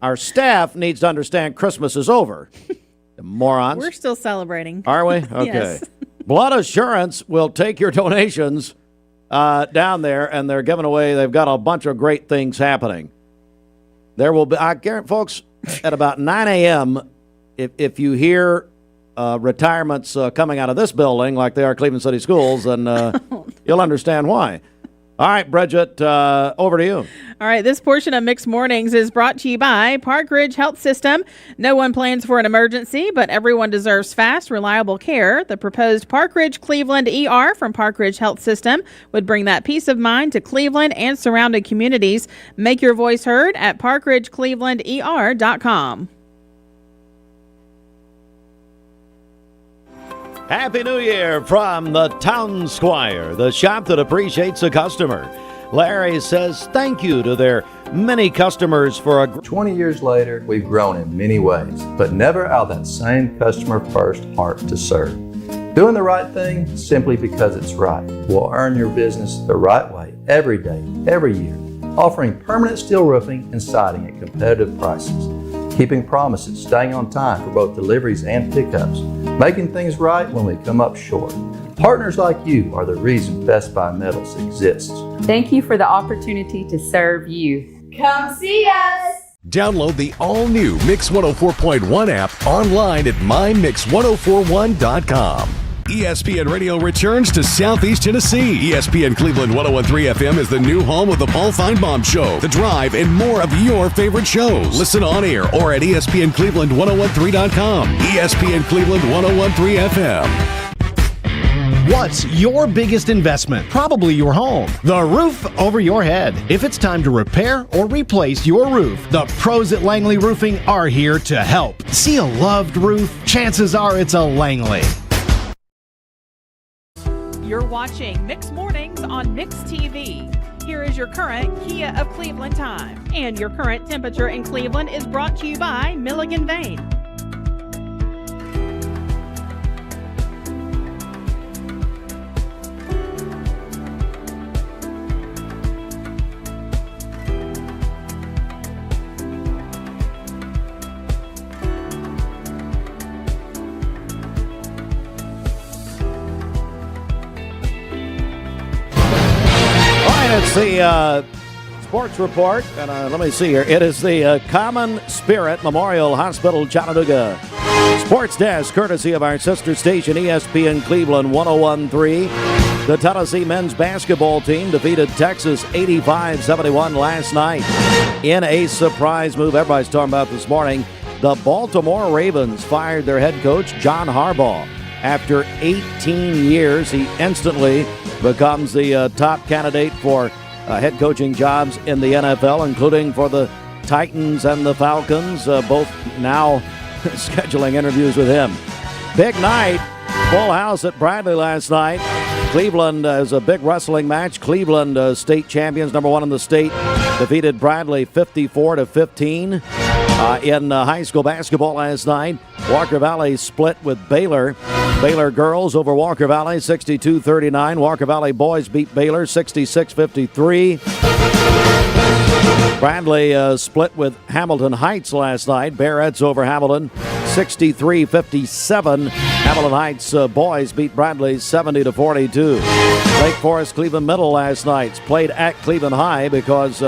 our staff needs to understand Christmas is over. The morons. We're still celebrating. Are we? Okay. Yes. Blood Assurance will take your donations down there, and they're giving away. They've got a bunch of great things happening. There will be, I guarantee, folks, at about 9 a.m., if you hear retirements coming out of this building like they are Cleveland City Schools, then you'll understand why. All right, Bridget, over to you. All right, this portion of Mixed Mornings is brought to you by Park Ridge Health System. No one plans for an emergency, but everyone deserves fast, reliable care. The proposed Park Ridge Cleveland ER from Park Ridge Health System would bring that peace of mind to Cleveland and surrounding communities. Make your voice heard at parkridgeclevelander.com. Happy New Year from the Town Squire, the shop that appreciates the customer. Larry says thank you to their many customers for 20 years later, we've grown in many ways, but never out of that same customer-first heart to serve. Doing the right thing simply because it's right will earn your business the right way every day, every year, offering permanent steel roofing and siding at competitive prices, keeping promises, staying on time for both deliveries and pickups, making things right when we come up short. Partners like you are the reason Best Buy Metals exists. Thank you for the opportunity to serve you. Come see us! Download the all-new Mix 104.1 app online at mymix1041.com. ESPN Radio returns to Southeast Tennessee. ESPN Cleveland 101.3 FM is the new home of the Paul Feinbaum Show, The Drive, and more of your favorite shows. Listen on air or at ESPNCleveland1013.com. ESPN Cleveland 101.3 FM. What's your biggest investment? Probably your home. The roof over your head. If it's time to repair or replace your roof, the pros at Langley Roofing are here to help. See a loved roof? Chances are it's a Langley. You're watching Mixed Mornings on Mixed TV. Here is your current Kia of Cleveland time. And your current temperature in Cleveland is brought to you by Milligan Vane. It's the sports report, and let me see here. It is the Common Spirit Memorial Hospital Chattanooga Sports Desk, courtesy of our sister station ESPN Cleveland 101.3. The Tennessee men's basketball team defeated Texas 85-71 last night in a surprise move everybody's talking about this morning. The Baltimore Ravens fired their head coach, John Harbaugh. After 18 years, he instantly becomes the top candidate for head coaching jobs in the NFL, including for the Titans and the Falcons, both now scheduling interviews with him. Big night, full house at Bradley last night. Cleveland is a big wrestling match. Cleveland, state champions, number one in the state, defeated Bradley 54-15. In high school basketball last night, Walker Valley split with Baylor. Baylor girls over Walker Valley 62-39. Walker Valley boys beat Baylor 66-53. Bradley split with Hamilton Heights last night. Barrett's over Hamilton 63-57. Hamilton Heights boys beat Bradley 70-42. Lake Forest Cleveland Middle last night played at Cleveland High because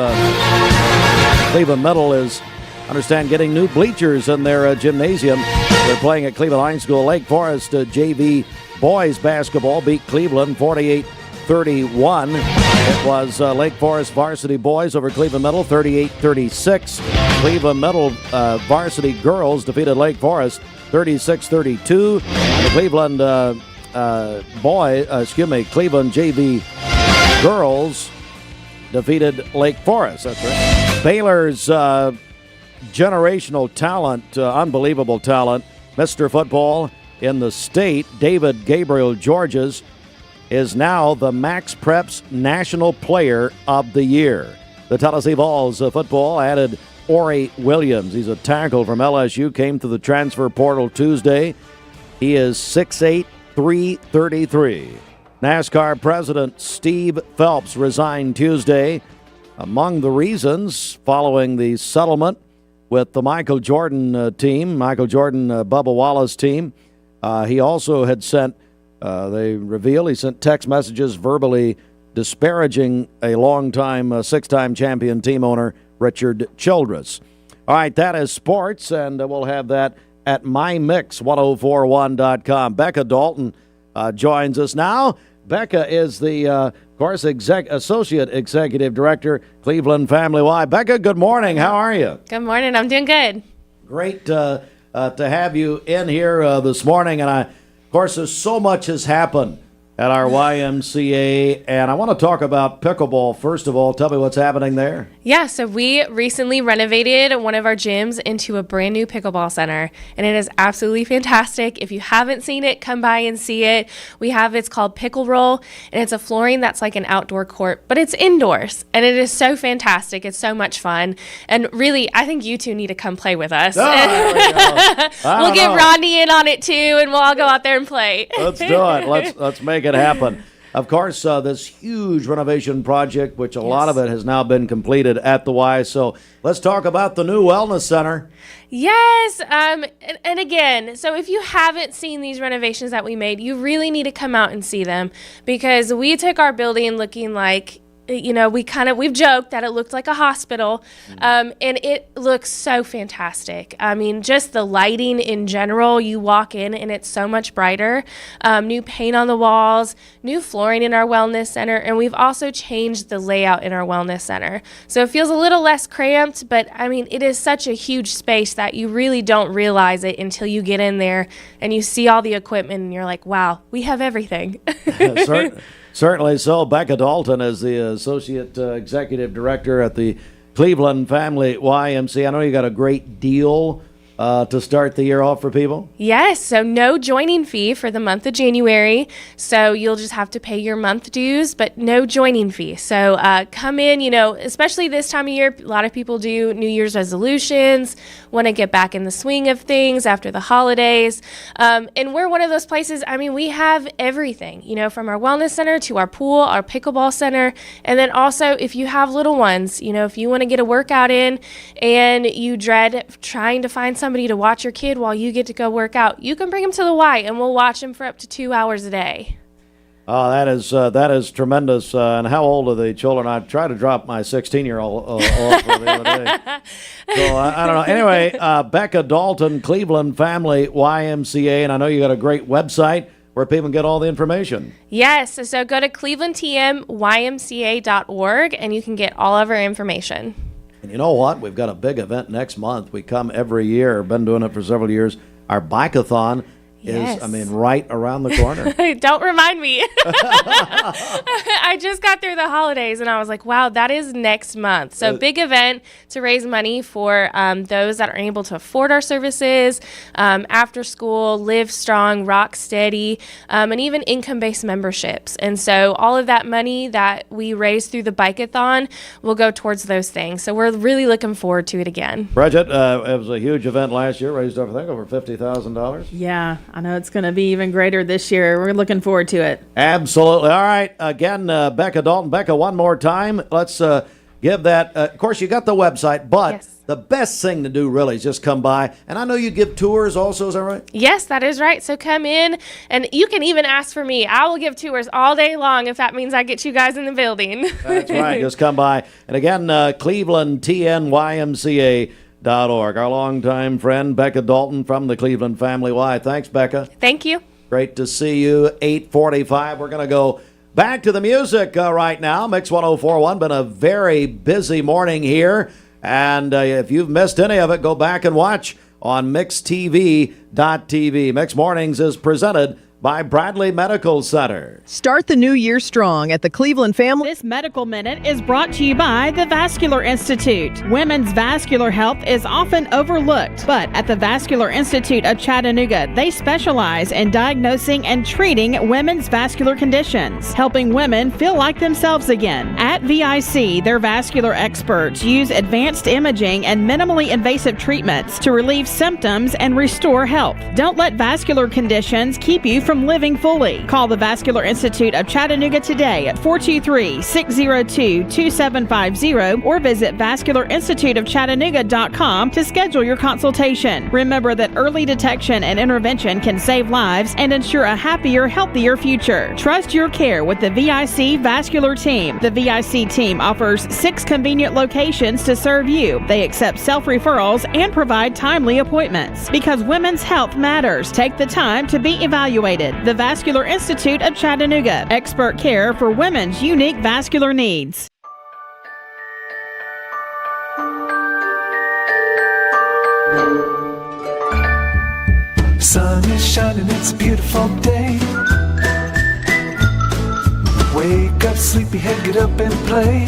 Cleveland Middle is, understand, getting new bleachers in their gymnasium. They're playing at Cleveland High School. Lake Forest JV boys basketball beat Cleveland 48-31. It was Lake Forest varsity boys over Cleveland Middle 38-36. Cleveland Middle varsity girls defeated Lake Forest 36-32. The Cleveland Cleveland JV girls defeated Lake Forest. That's right. Baylor's generational talent, unbelievable talent, Mr. Football in the state, David Gabriel Georges, is now the Max Preps National Player of the Year. The Tennessee Vols football added Ori Williams. He's a tackle from LSU, came to the transfer portal Tuesday. He is 6'8", 333. NASCAR President Steve Phelps resigned Tuesday. Among the reasons, following the settlement with the Michael Jordan team, Bubba Wallace team, he also had sent, he sent text messages verbally disparaging a longtime six-time champion team owner, Richard Childress. All right, that is sports, and we'll have that at mymix1041.com. Becca Dalton joins us now. Becca is the, Associate Executive Director, Cleveland Family Y. Becca, good morning. How are you? Good morning. I'm doing good. Great to have you in here this morning. And, of course, there's so much has happened at our YMCA, and I want to talk about pickleball. First of all, tell me what's happening there. Yeah, so we recently renovated one of our gyms into a brand new pickleball center, and it is absolutely fantastic. If you haven't seen it, come by and see it. It's called Pickle Roll, and it's a flooring that's like an outdoor court, but it's indoors, and it is so fantastic. It's so much fun, and really, I think you two need to come play with us. We'll get Rodney in on it too, and we'll all go out there and play. Let's do it. Let's make it happen. Of course, this huge renovation project, which a lot of it has now been completed at the Y. So let's talk about the new Wellness Center. Yes. And again, so if you haven't seen these renovations that we made, you really need to come out and see them, because we took our building looking like, we've joked that it looked like a hospital, and it looks so fantastic. I mean, just the lighting in general, you walk in and it's so much brighter. New paint on the walls, new flooring in our wellness center, and we've also changed the layout in our wellness center. So it feels a little less cramped, but I mean, it is such a huge space that you really don't realize it until you get in there and you see all the equipment and you're like, wow, we have everything. Certainly so. Becca Dalton is the Associate Executive Director at the Cleveland Family YMCA. I know you got a great deal to start the year off for people? Yes, so no joining fee for the month of January. So you'll just have to pay your month dues, but no joining fee. So come in, especially this time of year, a lot of people do New Year's resolutions, want to get back in the swing of things after the holidays. And we're one of those places, we have everything, from our wellness center to our pool, our pickleball center. And then also if you have little ones, if you want to get a workout in and you dread trying to find somebody to watch your kid while you get to go work out, you can bring them to the Y and we'll watch them for up to 2 hours a day. Oh, that is tremendous. And how old are the children? I tried to drop my 16-year-old off the other day. So I don't know. Anyway, Becca Dalton, Cleveland Family YMCA, and I know you got a great website where people can get all the information. Yes, so go to clevelandtmymca.org and you can get all of our information. And you know what? We've got a big event next month. We come every year. Been doing it for several years. Our Bike-a-thon is, right around the corner. Don't remind me. I just got through the holidays and I was like, wow, that is next month. So big event to raise money for those that are able to afford our services, after school, Live Strong, Rock Steady, and even income-based memberships. And so all of that money that we raise through the Bike-a-thon will go towards those things. So we're really looking forward to it again. Bridget, it was a huge event last year, raised over $50,000. Yeah. I know it's going to be even greater this year. We're looking forward to it. Absolutely. All right. Again, Becca Dalton. Becca, one more time. Let's give that. Of course, you got the website, but the best thing to do really is just come by. And I know you give tours also. Is that right? Yes, that is right. So come in, and you can even ask for me. I will give tours all day long if that means I get you guys in the building. That's right. Just come by. And again, ClevelandTNYMCA.com. Our longtime friend, Becca Dalton from the Cleveland Family Y. Thanks, Becca. Thank you. Great to see you. 8:45. We're going to go back to the music right now. Mix 104.1. Been a very busy morning here. And if you've missed any of it, go back and watch on mixtv.tv. Mix Mornings is presented by Bradley Medical Center. Start the new year strong at the Cleveland Family. This Medical Minute is brought to you by the Vascular Institute. Women's vascular health is often overlooked, but at the Vascular Institute of Chattanooga, they specialize in diagnosing and treating women's vascular conditions, helping women feel like themselves again. At VIC, their vascular experts use advanced imaging and minimally invasive treatments to relieve symptoms and restore health. Don't let vascular conditions keep you from living fully. Call the Vascular Institute of Chattanooga today at 423-602-2750 or visit vascularinstituteofchattanooga.com to schedule your consultation. Remember that early detection and intervention can save lives and ensure a happier, healthier future. Trust your care with the VIC Vascular Team. The VIC team offers 6 convenient locations to serve you. They accept self-referrals and provide timely appointments. Because women's health matters, take the time to be evaluated. The Vascular Institute of Chattanooga. Expert care for women's unique vascular needs. Sun is shining, it's a beautiful day. Wake up, sleepyhead, get up and play.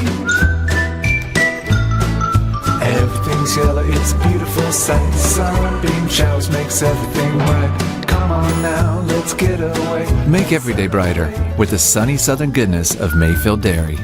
Everything's yellow, it's a beautiful sight. Sunbeam showers makes everything right. Come on now, let's get away. Make every day brighter with the sunny southern goodness of Mayfield Dairy.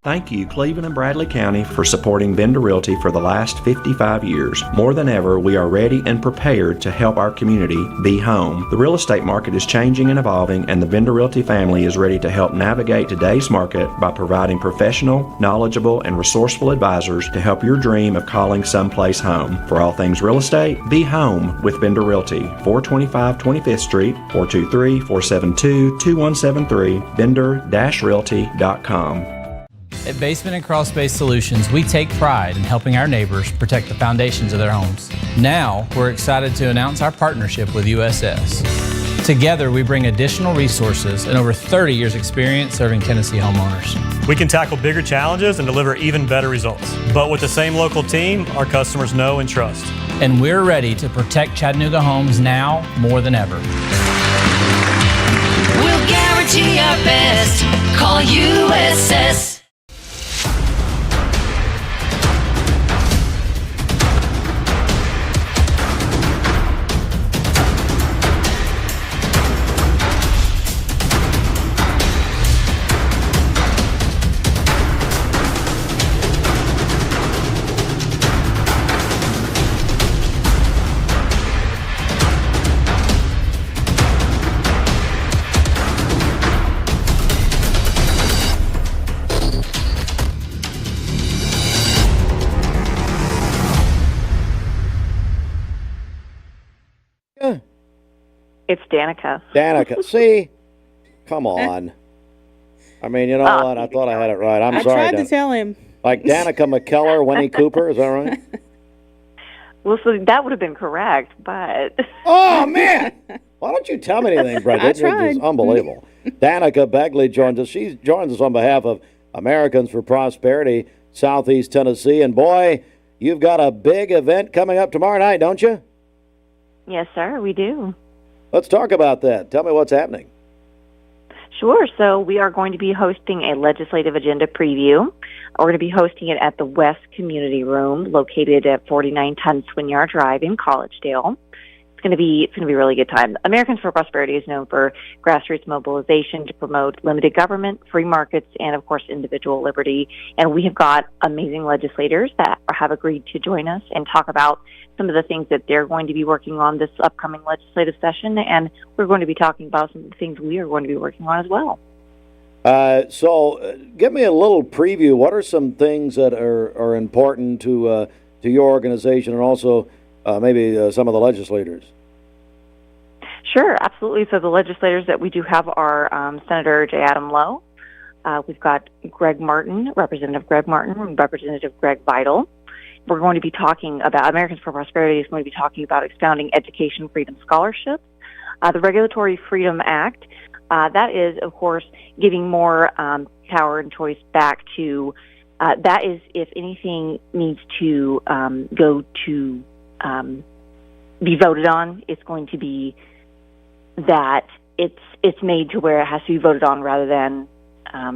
Thank you, Cleveland and Bradley County, for supporting Vendor Realty for the last 55 years. More than ever, we are ready and prepared to help our community be home. The real estate market is changing and evolving, and the Vendor Realty family is ready to help navigate today's market by providing professional, knowledgeable, and resourceful advisors to help your dream of calling someplace home. For all things real estate, be home with Vendor Realty, 425 25th Street, 423-472-2173, vendor-realty.com. At Basement and Crawl Space Solutions, we take pride in helping our neighbors protect the foundations of their homes. Now, we're excited to announce our partnership with USS. Together, we bring additional resources and over 30 years experience serving Tennessee homeowners. We can tackle bigger challenges and deliver even better results. But with the same local team, our customers know and trust. And we're ready to protect Chattanooga homes now more than ever. We'll guarantee our best. Call USS. It's Danica. Danica, see? Come on. I mean, you know what? I thought I had it right. I'm sorry. I tried to tell him. Like Danica McKellar, Winnie Cooper, is that right? Well, so that would have been correct, but... Oh, man! Why don't you tell me anything, Brett? I tried. It's unbelievable. Danica Begley joins us. She joins us on behalf of Americans for Prosperity, Southeast Tennessee. And, boy, you've got a big event coming up tomorrow night, don't you? Yes, sir, we do. Let's talk about that. Tell me what's happening. Sure. So we are going to be hosting a legislative agenda preview. We're going to be hosting it at the West Community Room, located at 4910 Swinyard Drive in Collegedale. It's going to be a really good time. Americans for Prosperity is known for grassroots mobilization to promote limited government, free markets, and of course individual liberty. And we have got amazing legislators that have agreed to join us and talk about some of the things that they're going to be working on this upcoming legislative session, and we're going to be talking about some of the things we are going to be working on as well. So give me a little preview. What are some things that are important to your organization and also maybe some of the legislators? Sure, absolutely. So the legislators that we do have are Senator J. Adam Lowe. We've got Greg Martin, Representative Greg Martin, and Representative Greg Vital. We're going to be talking about, Americans for Prosperity is going to be talking about expounding education freedom scholarships. The Regulatory Freedom Act, that is, of course, giving more power and choice back to, that is, if anything needs to go to be voted on, it's going to be that it's made to where it has to be voted on rather than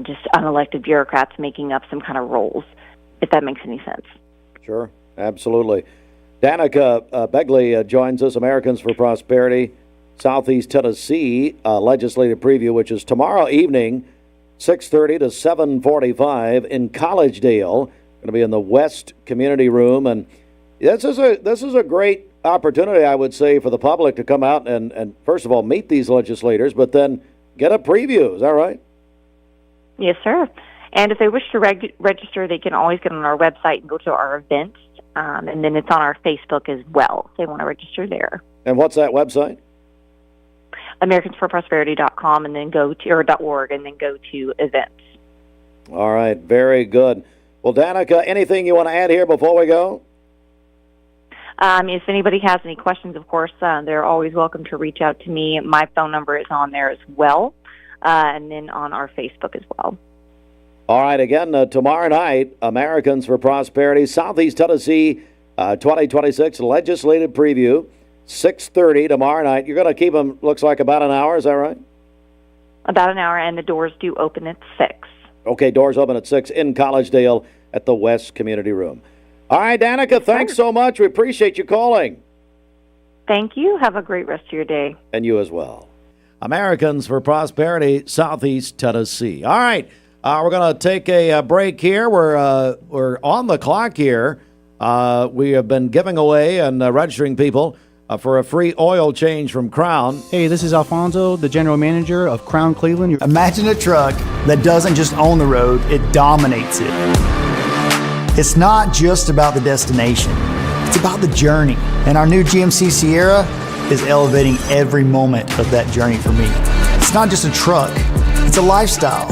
just unelected bureaucrats making up some kind of roles, if that makes any sense. Sure, absolutely. Danica Begley joins us, Americans for Prosperity, Southeast Tennessee legislative preview, which is tomorrow evening, 6:30 to 7:45 in Collegedale. Going to be in the West Community Room, and this is a great opportunity, I would say, for the public to come out and first of all meet these legislators, but then get a preview. Is that right? Yes, sir. And if they wish to register, they can always get on our website and go to our events, and then it's on our Facebook as well if they want to register there. And what's that website? AmericansForProsperity.com, and then go to, or .org, and then go to events. All right, very good. Well, Danica, anything you want to add here before we go? If anybody has any questions, of course, they're always welcome to reach out to me. My phone number is on there as well, and then on our Facebook as well. All right, again, tomorrow night, Americans for Prosperity, Southeast Tennessee 2026 legislative preview, 6:30 tomorrow night. You're going to keep them, looks like, about an hour. Is that right? About an hour, and the doors do open at 6. Okay, doors open at 6 in Collegedale at the West Community Room. All right, Danica, thanks so much. We appreciate you calling. Thank you. Have a great rest of your day. And you as well. Americans for Prosperity, Southeast Tennessee. All right, we're going to take a break here. We're on the clock here. We have been giving away and registering people for a free oil change from Crown. Hey, this is Alfonso, the general manager of Crown Cleveland. Imagine a truck that doesn't just own the road, it dominates it. It's not just about the destination, it's about the journey. And our new GMC Sierra is elevating every moment of that journey for me. It's not just a truck, it's a lifestyle.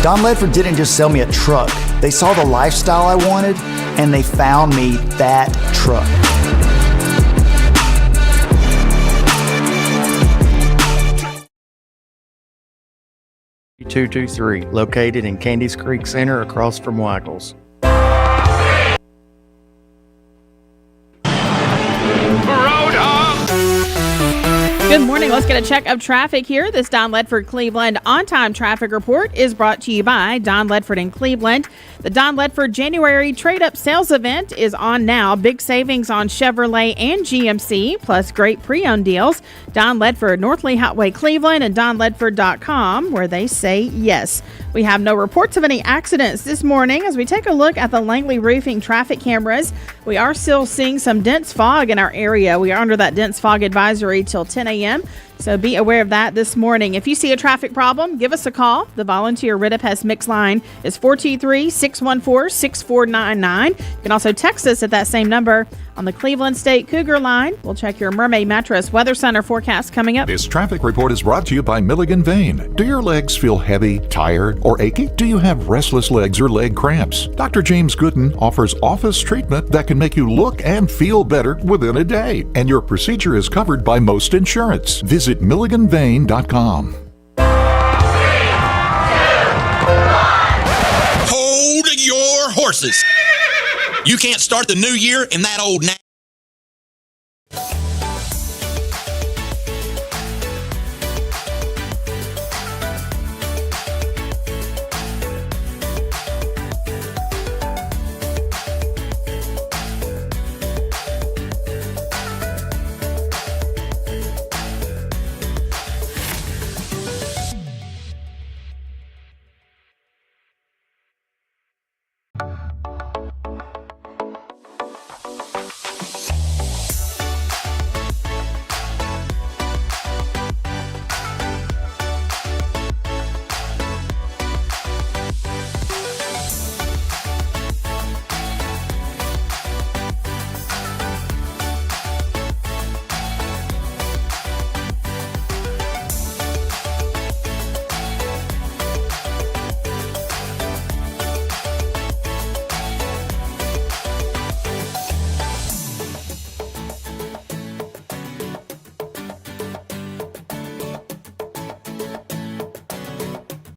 Don Ledford didn't just sell me a truck. They saw the lifestyle I wanted, and they found me that truck. .223, located in Candies Creek Center across from Waggles. Good morning. Let's get a check of traffic here. This Don Ledford Cleveland on-time traffic report is brought to you by Don Ledford in Cleveland. The Don Ledford January trade-up sales event is on now. Big savings on Chevrolet and GMC, plus great pre-owned deals. Don Ledford, North Lee Highway, Cleveland, and donledford.com, where they say yes. We have no reports of any accidents this morning. As we take a look at the Langley Roofing traffic cameras, we are still seeing some dense fog in our area. We are under that dense fog advisory till 10 a.m., so be aware of that this morning. If you see a traffic problem, give us a call. The volunteer Ridipest Mix line is 423-614-6499. You can also text us at that same number. On the Cleveland State Cougar line, we'll check your Mermaid Mattress Weather Center forecast coming up. This traffic report is brought to you by Milligan Vein. Do your legs feel heavy, tired, or achy? Do you have restless legs or leg cramps? Dr. James Gooden offers office treatment that can make you look and feel better within a day. And your procedure is covered by most insurance. Visit MilliganVein.com. Hold your horses. You can't start the new year in that old